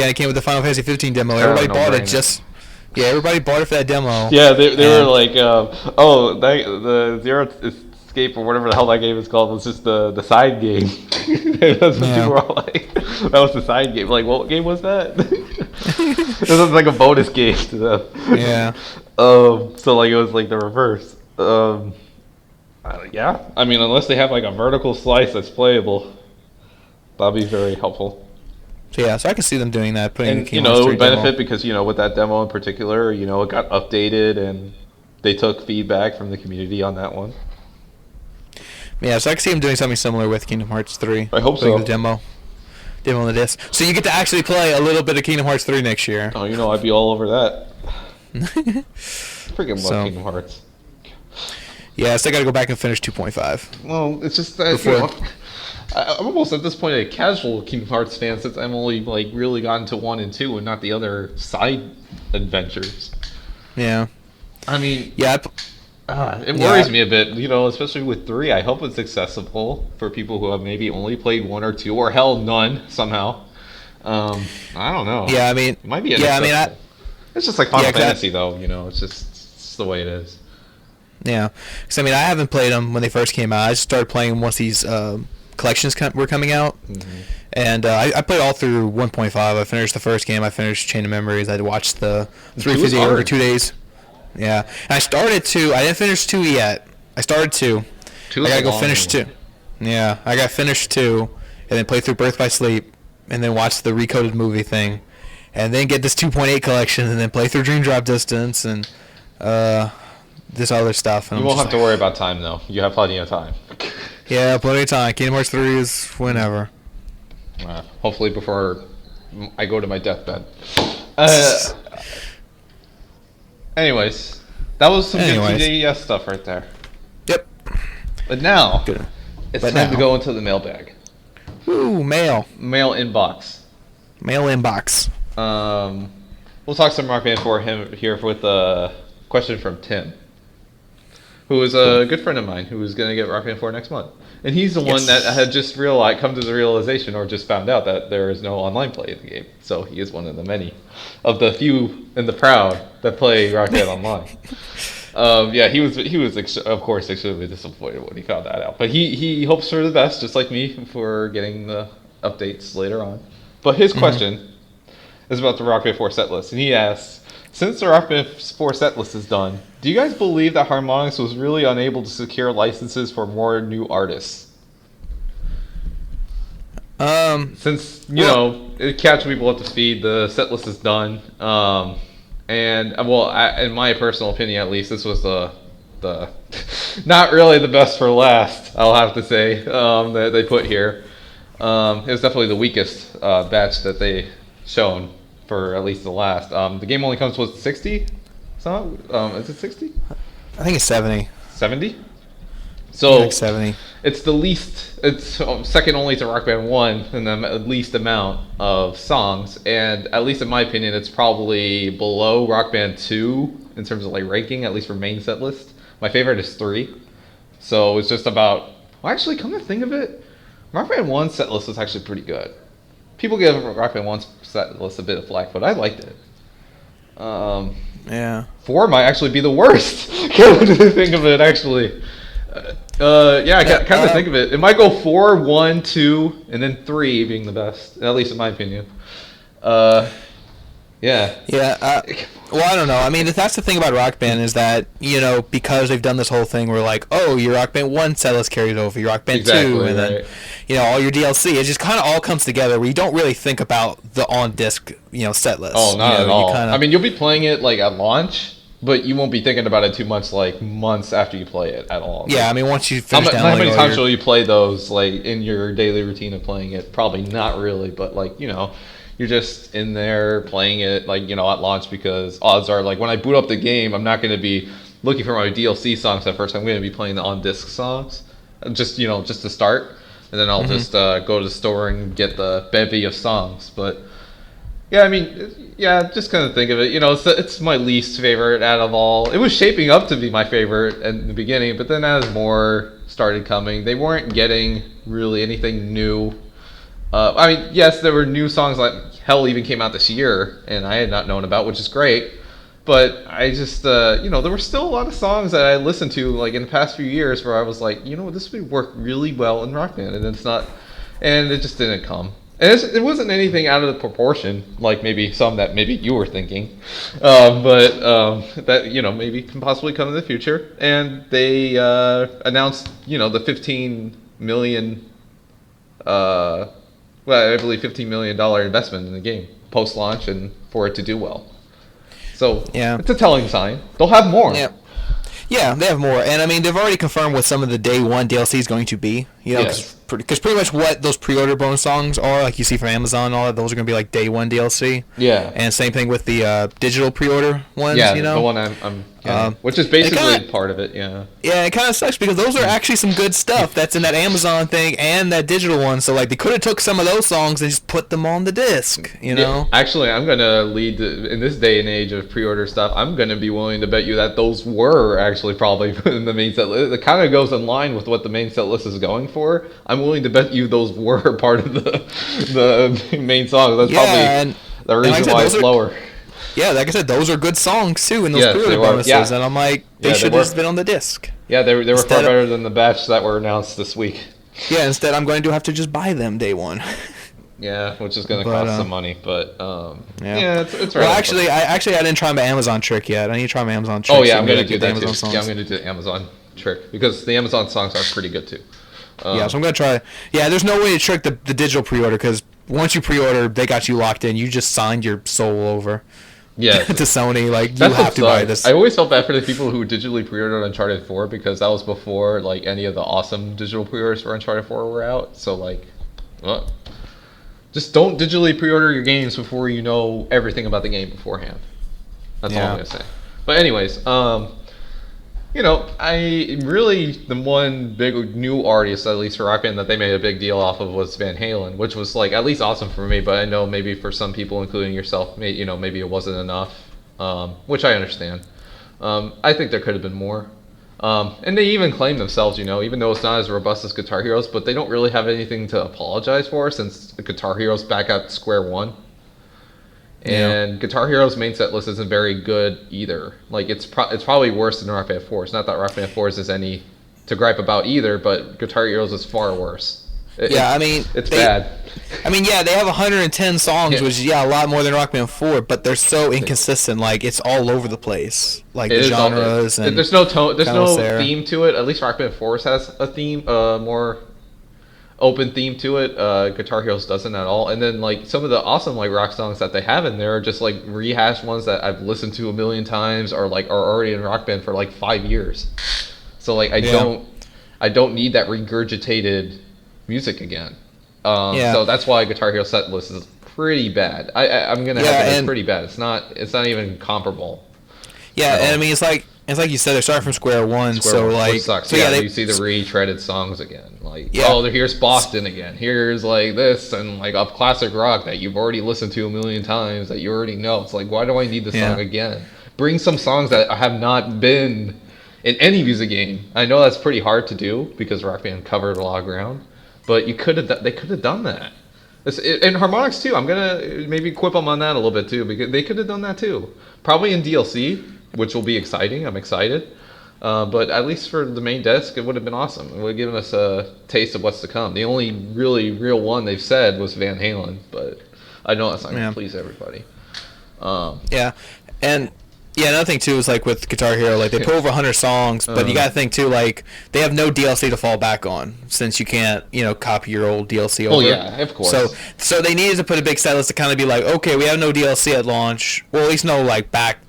It came with the Final Fantasy 15 demo. Everybody bought it just. Yeah, everybody bought it for that demo. Yeah, they were like, the Zero Escape or whatever the hell that game is called was just the side game. That's what people were all like. That was the side game. Like, what game was that? It was like a bonus game to them. Yeah. So like it was like the reverse. Yeah. I mean, unless they have like a vertical slice that's playable, that'd be very helpful. So yeah, so I can see them doing that. And it would benefit because with that demo in particular, it got updated and they took feedback from the community on that one. Yeah, so I can see them doing something similar with Kingdom Hearts 3. I hope so. The demo on the disc. So you get to actually play a little bit of Kingdom Hearts 3 next year. Oh, I'd be all over that. Freaking love Kingdom Hearts. Yeah, so I got to go back and finish 2.5. Well, it's just that I'm almost at this point a casual Kingdom Hearts fan since I'm only like really gotten to 1 and 2 and not the other side adventures. Yeah. I mean, yeah. It worries me a bit, especially with 3. I hope it's accessible for people who have maybe only played 1 or 2, or hell, none somehow. I don't know. Yeah, I mean, it might be inaccessible. It's just like Final Fantasy, though. It's just the way it is. Yeah, because I mean, I haven't played them when they first came out. I just started playing them once these collections were coming out, and I played all through 1.5. I finished the first game. I finished Chain of Memories. I watched the 358 over 2 days. Yeah, and I started 2. I didn't finish 2 yet. I started 2. I gotta go finish 2. Yeah, I got finished 2, and then play through Birth by Sleep, and then watch the recoded movie thing, and then get this 2.8 collection, and then play through Dream Drop Distance, and this other stuff. And you won't have to worry about time, though. You have plenty of time. Yeah, plenty of time. Kingdom Hearts 3 is whenever. Hopefully before I go to my deathbed. Anyways, that was some good TJES stuff right there. Yep. But now, it's time to go into the mailbag. Ooh, mail. Mail inbox. Mail inbox. We'll talk some Rock Band 4 here with a question from Tim, who is a good friend of mine who is going to get Rock Band 4 next month. And he's the one that had just come to the realization or just found out that there is no online play in the game. So he is one of the many, of the few and the proud that play Rock Band online. He was of course extremely disappointed when he found that out. But he hopes for the best, just like me, for getting the updates later on. But his question is about the Rock Band 4 set list. And he asks, since the Rock Band 4 set list is done, do you guys believe that Harmonix was really unable to secure licenses for more new artists? Since, catching people up to speed, the set list is done. In my personal opinion at least, this was the not really the best for last, I'll have to say, that they put here. It was definitely the weakest batch that they shown for at least the last. The game only comes with 60? Is it 60? I think it's 70. 70? So 70. It's the least. It's second only to Rock Band 1 in the least amount of songs, and at least in my opinion, it's probably below Rock Band 2 in terms of like ranking, at least for main set list. My favorite is 3. So it's just about. Well, actually, come to think of it, Rock Band 1 set list was actually pretty good. People give Rock Band 1 set list a bit of flack, but I liked it. 4 might actually be the worst. Come to think of it, actually. I kind of think of it. It might go 4, 1, 2, and then 3 being the best, at least in my opinion. Yeah. Yeah. Well, I don't know. I mean, that's the thing about Rock Band is that, because they've done this whole thing where like, oh, your Rock Band 1 set list carries over, your Rock Band 2, Exactly and then, right. all your DLC. It just kind of all comes together where you don't really think about the on-disc, set Oh, list. not at You all. kind I of... mean, you'll be playing it like at launch, but you won't be thinking about it too much like months after you play it at all. Yeah, Like, I mean, once you how, finish how downloading many all times your... will you play those like in your daily routine of playing it? Probably not really, but like you're just in there playing it like at launch because odds are like when I boot up the game, I'm not going to be looking for my DLC songs at first. I'm going to be playing the on disc songs, just to start, and then I'll just go to the store and get the bevy of songs. But yeah, I mean, yeah, just kind of think of it. It's my least favorite out of all. It was shaping up to be my favorite in the beginning, but then as more started coming, they weren't getting really anything new. I mean, yes, there were new songs like Hell even came out this year, and I had not known about, which is great. But I just, there were still a lot of songs that I listened to like in the past few years where I was like, this would work really well in Rock Band, and it's not, and it just didn't come. And it wasn't anything out of the proportion, like maybe some that maybe you were thinking, but that maybe can possibly come in the future. And they announced the 15 million. I believe $15 million investment in the game post-launch and for it to do well. So Yeah. it's a telling sign. They'll have more. Yeah. Yeah, they have more, and I mean they've already confirmed what some of the day one DLC is going to be. Yes. Because pretty much what those pre-order bonus songs are, like you see from Amazon, and all that, those are going to be like day one DLC. Yeah. And same thing with the digital pre-order ones. Yeah, the one I'm getting, which is basically part of it. Yeah. Yeah, it kind of sucks because those are actually some good stuff that's in that Amazon thing and that digital one. So like they could have took some of those songs and just put them on the disc. Yeah. Actually, I'm gonna lead in this day and age of pre-order stuff. I'm gonna be willing to bet you that those were actually probably in the main set list. It kind of goes in line with what the main set list is going for. I'm willing to bet you those were part of the main songs. That's probably the reason why it's lower. Yeah, like I said, those are good songs too in those Yes, pre-order bonuses, yeah. and I'm like, they should have just been on the disc. Yeah, they were far better than the batch that were announced this week. Yeah, instead I'm going to have to just buy them day one. Yeah, which is going to cost some money, but yeah, it's right. Well, I didn't try my Amazon trick yet. I need to try my Amazon trick. Oh yeah, I'm going to do that too. Yeah, I'm going to do the Amazon trick because the Amazon songs are pretty good too. Yeah, so I'm going to try. Yeah, there's no way to trick the digital pre-order because once you pre-order, they got you locked in. You just signed your soul over. Yeah, to Sony, like you have to buy this. I always felt bad for the people who digitally pre-ordered Uncharted 4 because that was before like any of the awesome digital pre-orders for Uncharted 4 were out. So like, well, just don't digitally pre-order your games before you know everything about the game beforehand. That's all I'm gonna say. But anyways, I really the one big new artist, at least for Rock Band, that they made a big deal off of was Van Halen, which was like at least awesome for me. But I know maybe for some people, including yourself, maybe it wasn't enough, which I understand. I think there could have been more. And they even claim themselves, even though it's not as robust as Guitar Heroes, but they don't really have anything to apologize for since Guitar Heroes back at square one. And Guitar Hero's main set list isn't very good either. Like it's probably worse than Rock Band 4. It's not that Rock Band 4 is any to gripe about either, but Guitar Heroes is far worse. It's bad. I mean, yeah, they have 110 songs, which is a lot more than Rock Band 4, but they're so inconsistent. Like it's all over the place. Like the genres and there's no tone, there's no theme to it. At least Rock Band 4 has a theme, more open theme to it. Guitar Heroes doesn't at all. And then like some of the awesome like rock songs that they have in there are just like rehashed ones that I've listened to a million times or like are already in Rock Band for like 5 years. So like I don't need that regurgitated music again. So that's why Guitar Hero set list is pretty bad. I'm gonna have to say it's pretty bad. It's not even comparable. Yeah, and I mean it's like you said, they're starting from square one. Which sucks. So you see the retreaded songs again. Like here's Boston again. Here's like this and like a classic rock that you've already listened to a million times that you already know. It's like why do I need this song again? Bring some songs that have not been in any music game. I know that's pretty hard to do because Rock Band covered a lot of ground. But they could have done that. And harmonics too. I'm gonna maybe quip them on that a little bit too because they could have done that too. Probably in DLC, which will be exciting. I'm excited. But at least for the main disc, it would have been awesome. It would have given us a taste of what's to come. The only really real one they've said was Van Halen, but I know that's not going to please everybody. Yeah, and yeah, another thing too is like with Guitar Hero, like they put over 100 songs, but you gotta think too, like they have no DLC to fall back on since you can't, copy your old DLC over. Well, yeah, of course. So they needed to put a big set list to kind of be like, okay, we have no DLC at launch, or at least no like backlog.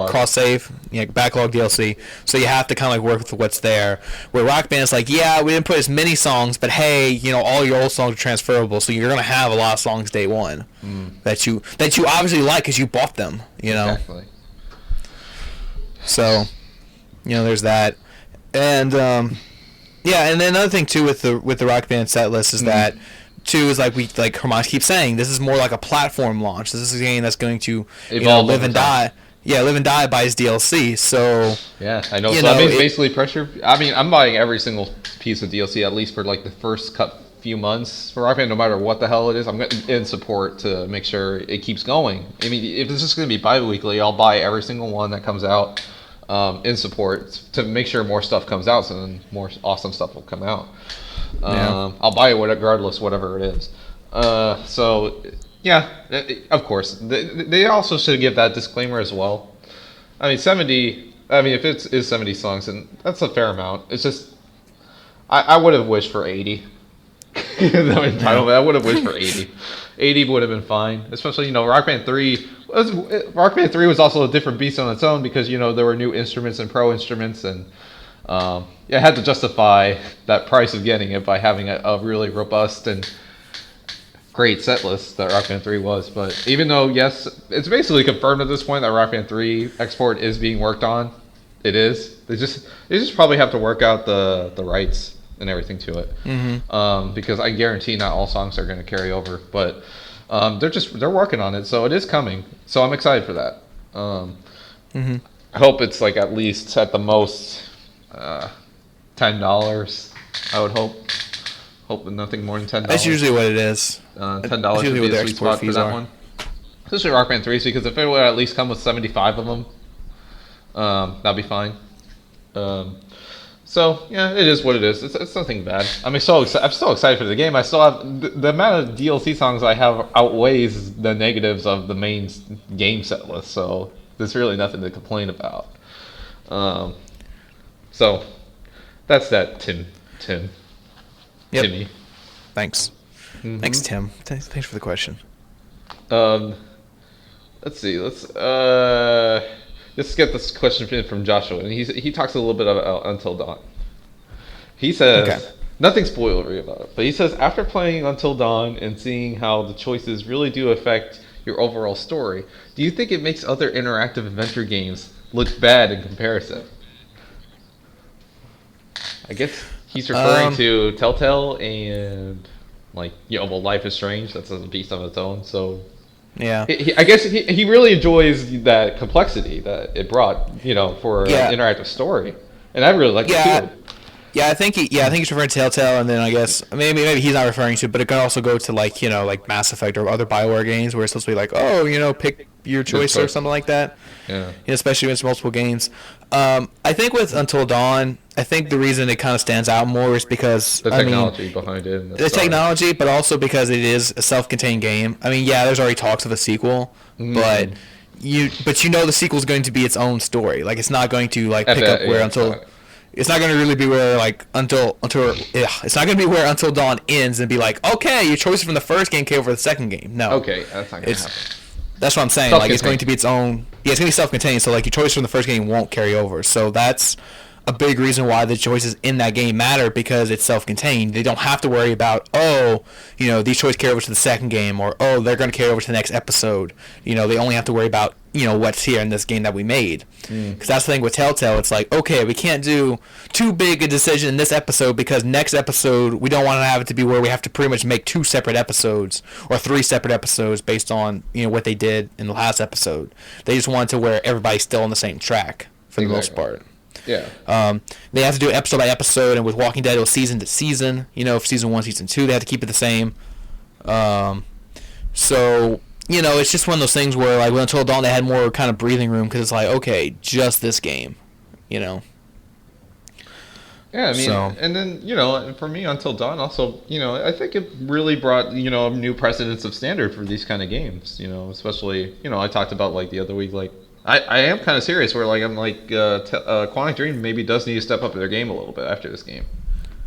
cross save, backlog DLC. So you have to kind of like work with what's there. Where Rock Band's like, yeah, we didn't put as many songs, but hey, all your old songs are transferable, so you're gonna have a lot of songs day one that you obviously like because you bought them. Exactly. So, there's that, and yeah, and then another thing too with the Rock Band set list is that. Two is like Hermione keeps saying, this is more like a platform launch. This is a game that's going to live and die. Yeah, live and die by his DLC. So yeah, I know. So I mean, basically pressure. I mean, I'm buying every single piece of DLC at least for like the first few months for Arkham, no matter what the hell it is. I'm in support to make sure it keeps going. I mean, if it's just going to be bi-weekly, I'll buy every single one that comes out in support to make sure more stuff comes out, so then more awesome stuff will come out. I'll buy it regardless, whatever it is. So, yeah, of course. They also should give that disclaimer as well. I mean, 70... I mean, if it is 70 songs, and that's a fair amount. It's just... I would have wished for 80. I would have wished for 80. 80 would have been fine. Especially, Rock Band 3... Rock Band 3 was also a different beast on its own because, there were new instruments and pro instruments, and... I had to justify that price of getting it by having a really robust and great set list that Rock Band 3 was. But even though, yes, it's basically confirmed at this point that Rock Band 3 export is being worked on. It is. They just probably have to work out the rights and everything to it. Mm-hmm. Because I guarantee not all songs are going to carry over. But they're working on it, so it is coming. So I'm excited for that. I hope it's like at least at the most... $10. I would hope nothing more than $10. That's usually what it is. $10 would be the sweet spot for that one. Especially Rock Band 3, because if it would at least come with 75 of them, that'd be fine. So yeah, it is what it is. It's nothing bad. I'm so excited for the game. I still have the amount of DLC songs I have outweighs the negatives of the main game set list. So there's really nothing to complain about. So, that's that, Tim. Yep. Timmy. Thanks. Mm-hmm. Thanks, Tim. Thanks for the question. Let's see. Let's get this question from Joshua, and he talks a little bit about Until Dawn. He says, nothing spoilery about it, but he says, after playing Until Dawn and seeing how the choices really do affect your overall story, do you think it makes other interactive adventure games look bad in comparison? I guess he's referring to Telltale and, Life is Strange. That's a beast of its own. So, yeah. I guess he really enjoys that complexity that it brought, for an interactive story. And I really like it too. Yeah, I think he's referring to Telltale, and then I guess maybe he's not referring to, but it could also go to like Mass Effect or other BioWare games where it's supposed to be like, pick your choice or something like that. Yeah. Especially when it's multiple games. I think with Until Dawn, I think the reason it kind of stands out more is because the technology behind it. The technology, but also because it is a self-contained game. I mean, yeah, there's already talks of a sequel, but the sequel is going to be its own story. Like, it's not going to pick up where It's not going to really be where it's not going to be where Until Dawn ends and be like, okay, your choices from the first game came over the second game. No. Okay, that's not going to happen. That's what I'm saying. Like, it's going to be its own. Yeah, it's going to be self-contained. So your choice from the first game won't carry over. So that's a big reason why the choices in that game matter, because it's self-contained. They don't have to worry about, these choices carry over to the second game, or they're going to carry over to the next episode. They only have to worry about what's here in this game that we made. Because that's the thing with Telltale. It's like, okay, we can't do too big a decision in this episode because next episode we don't want to have it to be where we have to pretty much make 2 separate episodes or 3 separate episodes based on what they did in the last episode. They just want to where everybody's still on the same track for the most part. Yeah. They have to do episode by episode, and with Walking Dead it was season to season. For season 1, season 2, they have to keep it the same. So it's just one of those things where, with Until Dawn, they had more kind of breathing room because it's like, okay, just this game, Yeah, I mean, So and then for me, Until Dawn also, I think it really brought a new precedence of standard for these kind of games. Especially I talked about like the other week, like I am kind of serious where like I'm like Quantic Dream maybe does need to step up their game a little bit after this game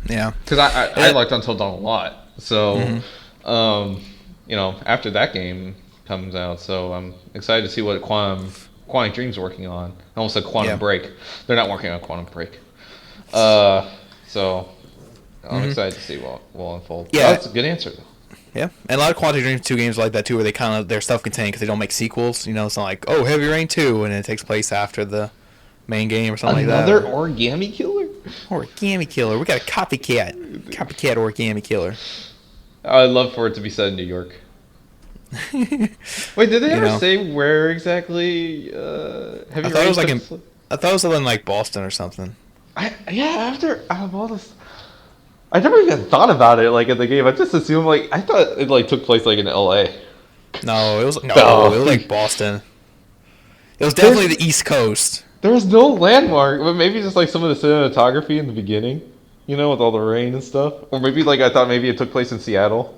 yeah, because I liked Until Dawn a lot. So, hmm after that game comes out, so I'm excited to see what Quantic Dream's working on. I almost said Quantum yeah, Break. They're not working on Quantum Break. So I'm excited to see what will unfold. yeah, That's a good answer, though. yeah. And a lot of Quantic Dream 2 games like that too, where they kind of they're self-contained because they don't make sequels. It's not like Heavy Rain 2, and it takes place after the main game or something Another like that. origami killer? Origami Killer. We got a copycat Origami Killer. I'd love for it to be set in New York. Wait, did they ever say where exactly Heavy I thought Rain it was like took I thought it was in like Boston or something. After out of all this, I never even thought about it like in the game. I just assumed I thought it like took place like in L.A. No, it was No. it was like Boston. It was definitely the East Coast. There's no landmark, but maybe just like some of the cinematography in the beginning, with all the rain and stuff. Or maybe like I thought maybe it took place in Seattle.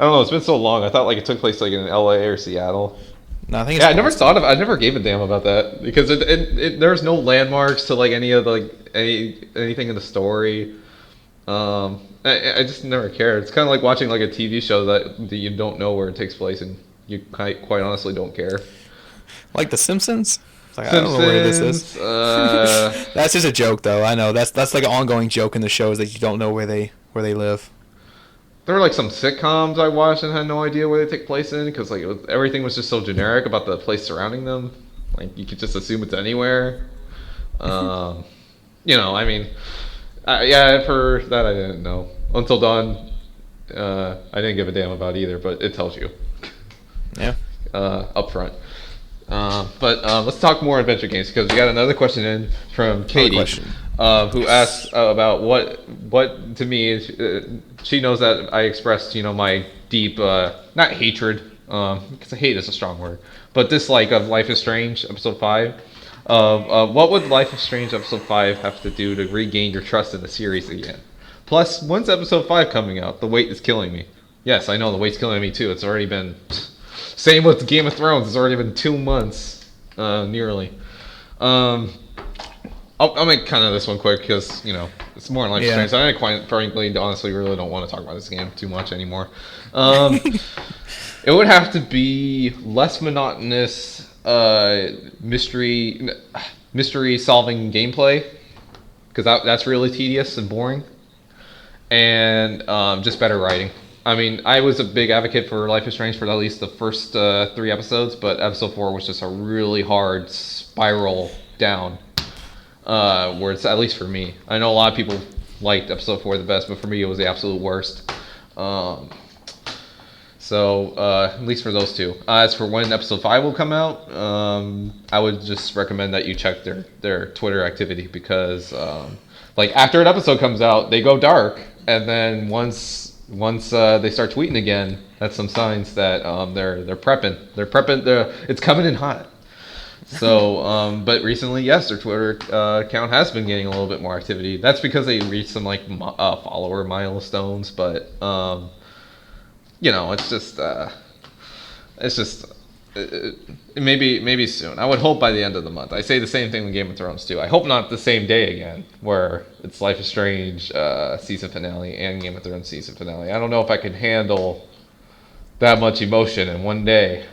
I don't know. It's been so long. I thought like it took place like in L.A. or Seattle. No, I think it's Yeah, Boston. I never gave a damn about that because there's no landmarks to like any of the anything in the story. I just never cared. It's kind of like watching like a TV show that you don't know where it takes place and you quite honestly don't care. Like The Simpsons. It's like, Simpsons. I don't know where this is. That's just a joke, though. I know that's like an ongoing joke in the shows that you don't know where they live. There were like some sitcoms I watched and had no idea where they take place in because like everything was just so generic about the place surrounding them. Like you could just assume it's anywhere. I mean, for that I didn't know. Until Dawn, I didn't give a damn about either, but it tells you. Yeah. Up front. But let's talk more adventure games because we got another question in from Katie, who asks about what to me she knows that I expressed my deep not hatred because hate is a strong word but dislike of Life is Strange episode 5. What would Life is Strange episode 5 have to do to regain your trust in the series again? Plus, when's episode 5 coming out? The wait is killing me. Yes, I know the wait's killing me too. It's already been. Same with Game of Thrones. It's already been 2 months, nearly. I'll make kind of this one quick because it's more Life is Strange. So I quite frankly, honestly, really don't want to talk about this game too much anymore. It would have to be less monotonous mystery solving gameplay because that's really tedious and boring, and just better writing. I mean, I was a big advocate for Life is Strange for at least the first 3 episodes, but episode 4 was just a really hard spiral down. Where it's, at least for me. I know a lot of people liked episode 4 the best, but for me it was the absolute worst. So, at least for those two. As for when episode 5 will come out, I would just recommend that you check their Twitter activity because, after an episode comes out, they go dark, and then once they start tweeting again, that's some signs that they're prepping. It's coming in hot. So, but recently, yes, their Twitter account has been getting a little bit more activity. That's because they reached some follower milestones. But it's just maybe soon. I would hope by the end of the month. I say the same thing with Game of Thrones too. I hope not the same day again, where it's Life is Strange season finale and Game of Thrones season finale. I don't know if I can handle that much emotion in one day.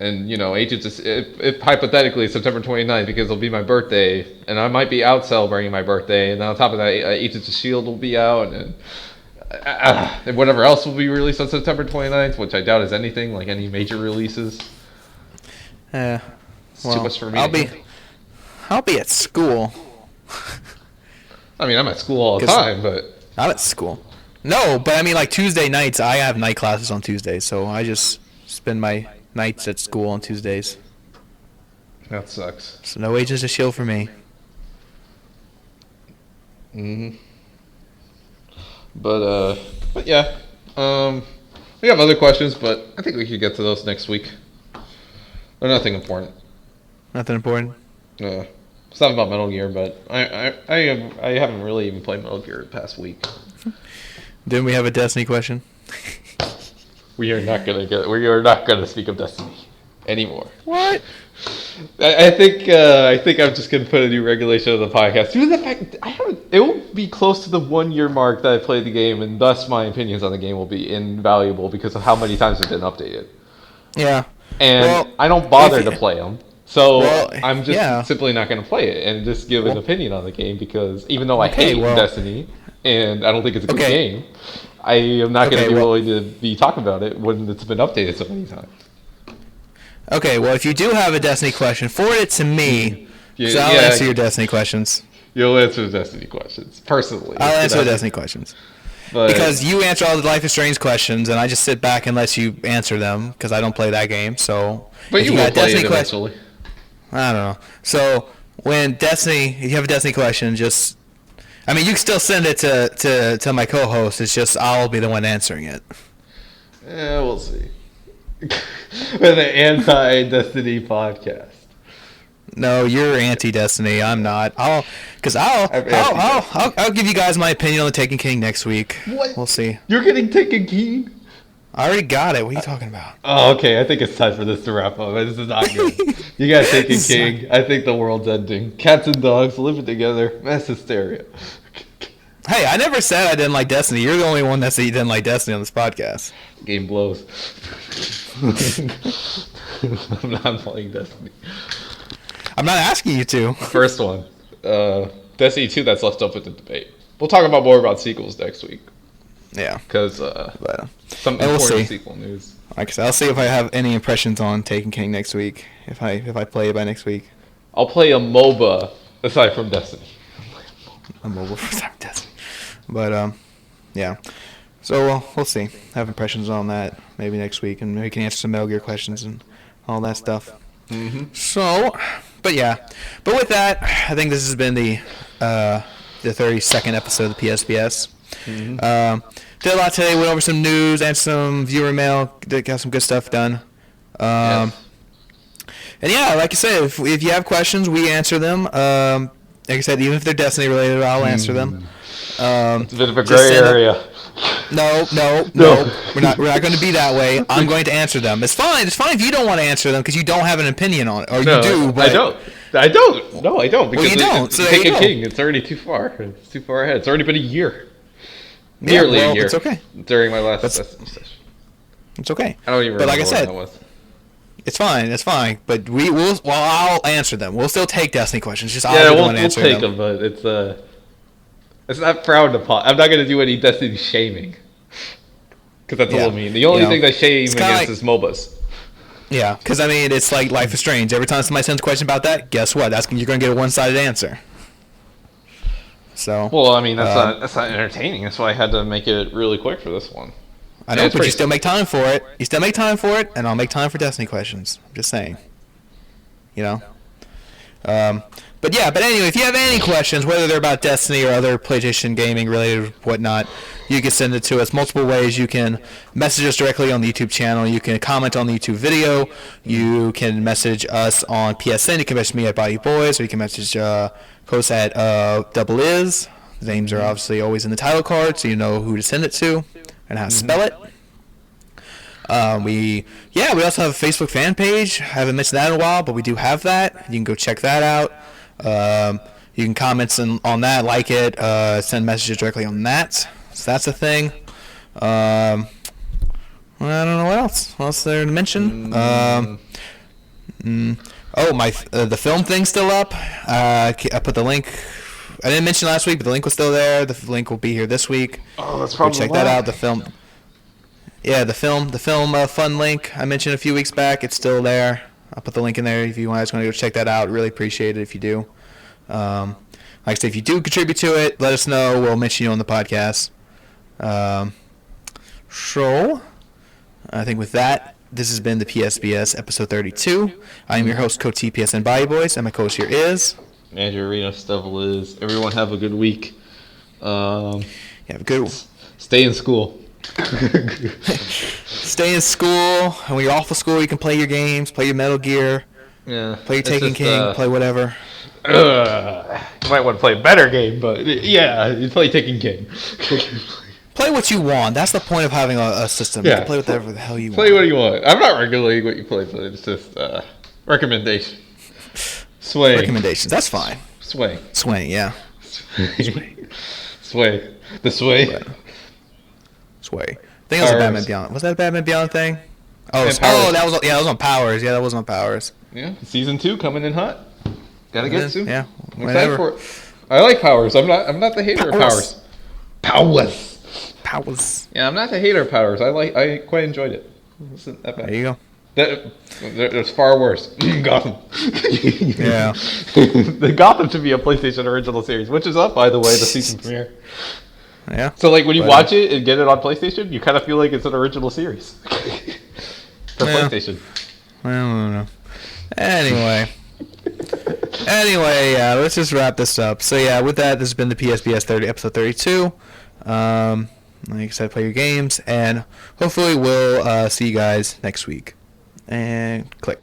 And Agents if hypothetically September 29th because it'll be my birthday and I might be out celebrating my birthday, and on top of that Agents of S.H.I.E.L.D. will be out and whatever else will be released on September 29th, which I doubt is anything like any major releases. It's too much for me. I'll be at school. I mean, I'm at school all the time, but I'm at school. No, but I mean like Tuesday nights. I have night classes on Tuesdays, so I just spend my nights at school on Tuesdays. That sucks. So no Agents of S.H.I.E.L.D. for me. But yeah. We have other questions, but I think we could get to those next week. They're nothing important. Nothing important? Yeah. It's not about Metal Gear, but I haven't really even played Metal Gear the past week. Didn't we have a Destiny question? We are not gonna speak of Destiny anymore. What? I think I'm just gonna put a new regulation of the podcast. Due to the fact it will be close to the 1 year mark that I played the game, and thus my opinions on the game will be invaluable because of how many times it's been updated. Yeah. And I don't bother to play them, so I'm just simply not gonna play it and just give an opinion on the game because even though I hate Destiny and I don't think it's a good game, I am not gonna be willing to be talking about it when it's been updated so many times. Okay, well, if you do have a Destiny question, forward it to me, so I'll answer your Destiny questions. You'll answer the Destiny questions, personally. I'll answer the Destiny questions. Because you answer all the Life is Strange questions, and I just sit back and let you answer them, because I don't play that game, so... But you will play it eventually. I don't know. So, if you have a Destiny question, just... I mean, you can still send it to my co-host, it's just I'll be the one answering it. Yeah, we'll see. We're the anti-Destiny podcast. No, you're anti-Destiny. I'm not. I'll give you guys my opinion on the Taken King next week. What? We'll see. You're getting Taken King? I already got it. What are you talking about? Oh, okay. I think it's time for this to wrap up. This is not good. You got Taken King. I think the world's ending. Cats and dogs living together. Mass hysteria. Hey, I never said I didn't like Destiny. You're the only one that said you didn't like Destiny on this podcast. Game blows. I'm not playing Destiny. I'm not asking you to. First one. Destiny 2, that's left up with the debate. We'll talk about more about sequels next week. Yeah. Because some important sequel news. Like I said, I'll see if I have any impressions on Taken King next week. If I play it by next week. I'll play a MOBA aside from Destiny. A MOBA aside from Destiny. But, yeah. So, we'll see. Have impressions on that maybe next week, and maybe we can answer some Metal Gear questions and all that stuff. Mm-hmm. So, but yeah. But with that, I think this has been the 32nd episode of the PSBS. Mm-hmm. Did a lot today. Went over some news and some viewer mail. Got some good stuff done. Yes. And yeah, like I said, if you have questions, we answer them. Like I said, even if they're Destiny related, I'll answer them. It's a bit of a gray area. No. We're not going to be that way. I'm going to answer them. It's fine. It's fine if you don't want to answer them because you don't have an opinion on it, or you do. But I don't. No, I don't. Because you don't. So Taken King. It's already too far. It's too far ahead. It's already been a year. Nearly a year. It's okay. During my last session. It's okay. I don't even remember like I said, that was. It's fine. But I'll answer them. We'll still take Destiny questions. Just I'll we'll take them, but it's not frowned upon. I'm not going to do any Destiny shaming. Because that's a little mean. The only thing I shame against is MOBAs. Yeah, because, I mean, it's like Life is Strange. Every time somebody sends a question about that, guess what? You're going to get a one-sided answer. So. Well, I mean, that's not entertaining. That's why I had to make it really quick for this one. I know, but you still make time for it. You still make time for it, and I'll make time for Destiny questions. I'm just saying. You know? But anyway, if you have any questions, whether they're about Destiny or other PlayStation gaming related whatnot, you can send it to us multiple ways. You can message us directly on the YouTube channel. You can comment on the YouTube video. You can message us on PSN. You can message me at Body Boys, or you can message Coast at Double Is. The names are obviously always in the title card, so you know who to send it to and how to spell it. We also have a Facebook fan page. I haven't mentioned that in a while, but we do have that. You can go check that out. You can comment on that, like it, send messages directly on that. So that's a thing. I don't know what else. What else there to mention? The film thing's still up. I put the link. I didn't mention last week, but the link was still there. The link will be here this week. Oh, that's probably check that out. The film. Yeah, the film fun link I mentioned a few weeks back. It's still there. I'll put the link in there if you guys want to go check that out. Really appreciate it if you do. Like I said, if you do contribute to it, let us know. We'll mention you on the podcast. So, I think with that, this has been the PSBS episode 32. I am your host, Coach TPSN Body Boys, and my coach here is Andrew Arena Stubble is. Everyone have a good week. Have a good. Stay in school. Stay in school, and when you're off of school, you can play your games, play your Metal Gear, play your Taken King, play whatever. You might want to play a better game, but yeah, you play Taken King. Play what you want. That's the point of having a system. You Yeah. can play whatever the hell you Play want. what you want. I'm not regulating what you play, but it's just recommendation. Sway. Recommendations. That's fine. Sway. Sway, yeah. Sway. The sway. Right. Sway. I think it was a Powers. Batman Beyond. Was that a Batman Beyond thing? Oh, And Powers. that was on Powers. Yeah, that was on Powers. Yeah, season 2 coming in hot. Gotta get soon. Yeah, I'm excited for it. I like Powers. I'm not the hater of Powers. Powers. Yeah, I'm not the hater of Powers. I quite enjoyed it. It wasn't that bad. There you go. There's far worse. Gotham. Yeah. The Gotham should be a PlayStation original series, which is up, by the way, the season premiere. Yeah. So, like, when you watch it and get it on PlayStation, you kind of feel like it's an original series. For PlayStation. I don't know. Anyway, let's just wrap this up. So yeah, with that, this has been the PSBS episode 32. Like I said, play your games, and hopefully we'll see you guys next week. And click.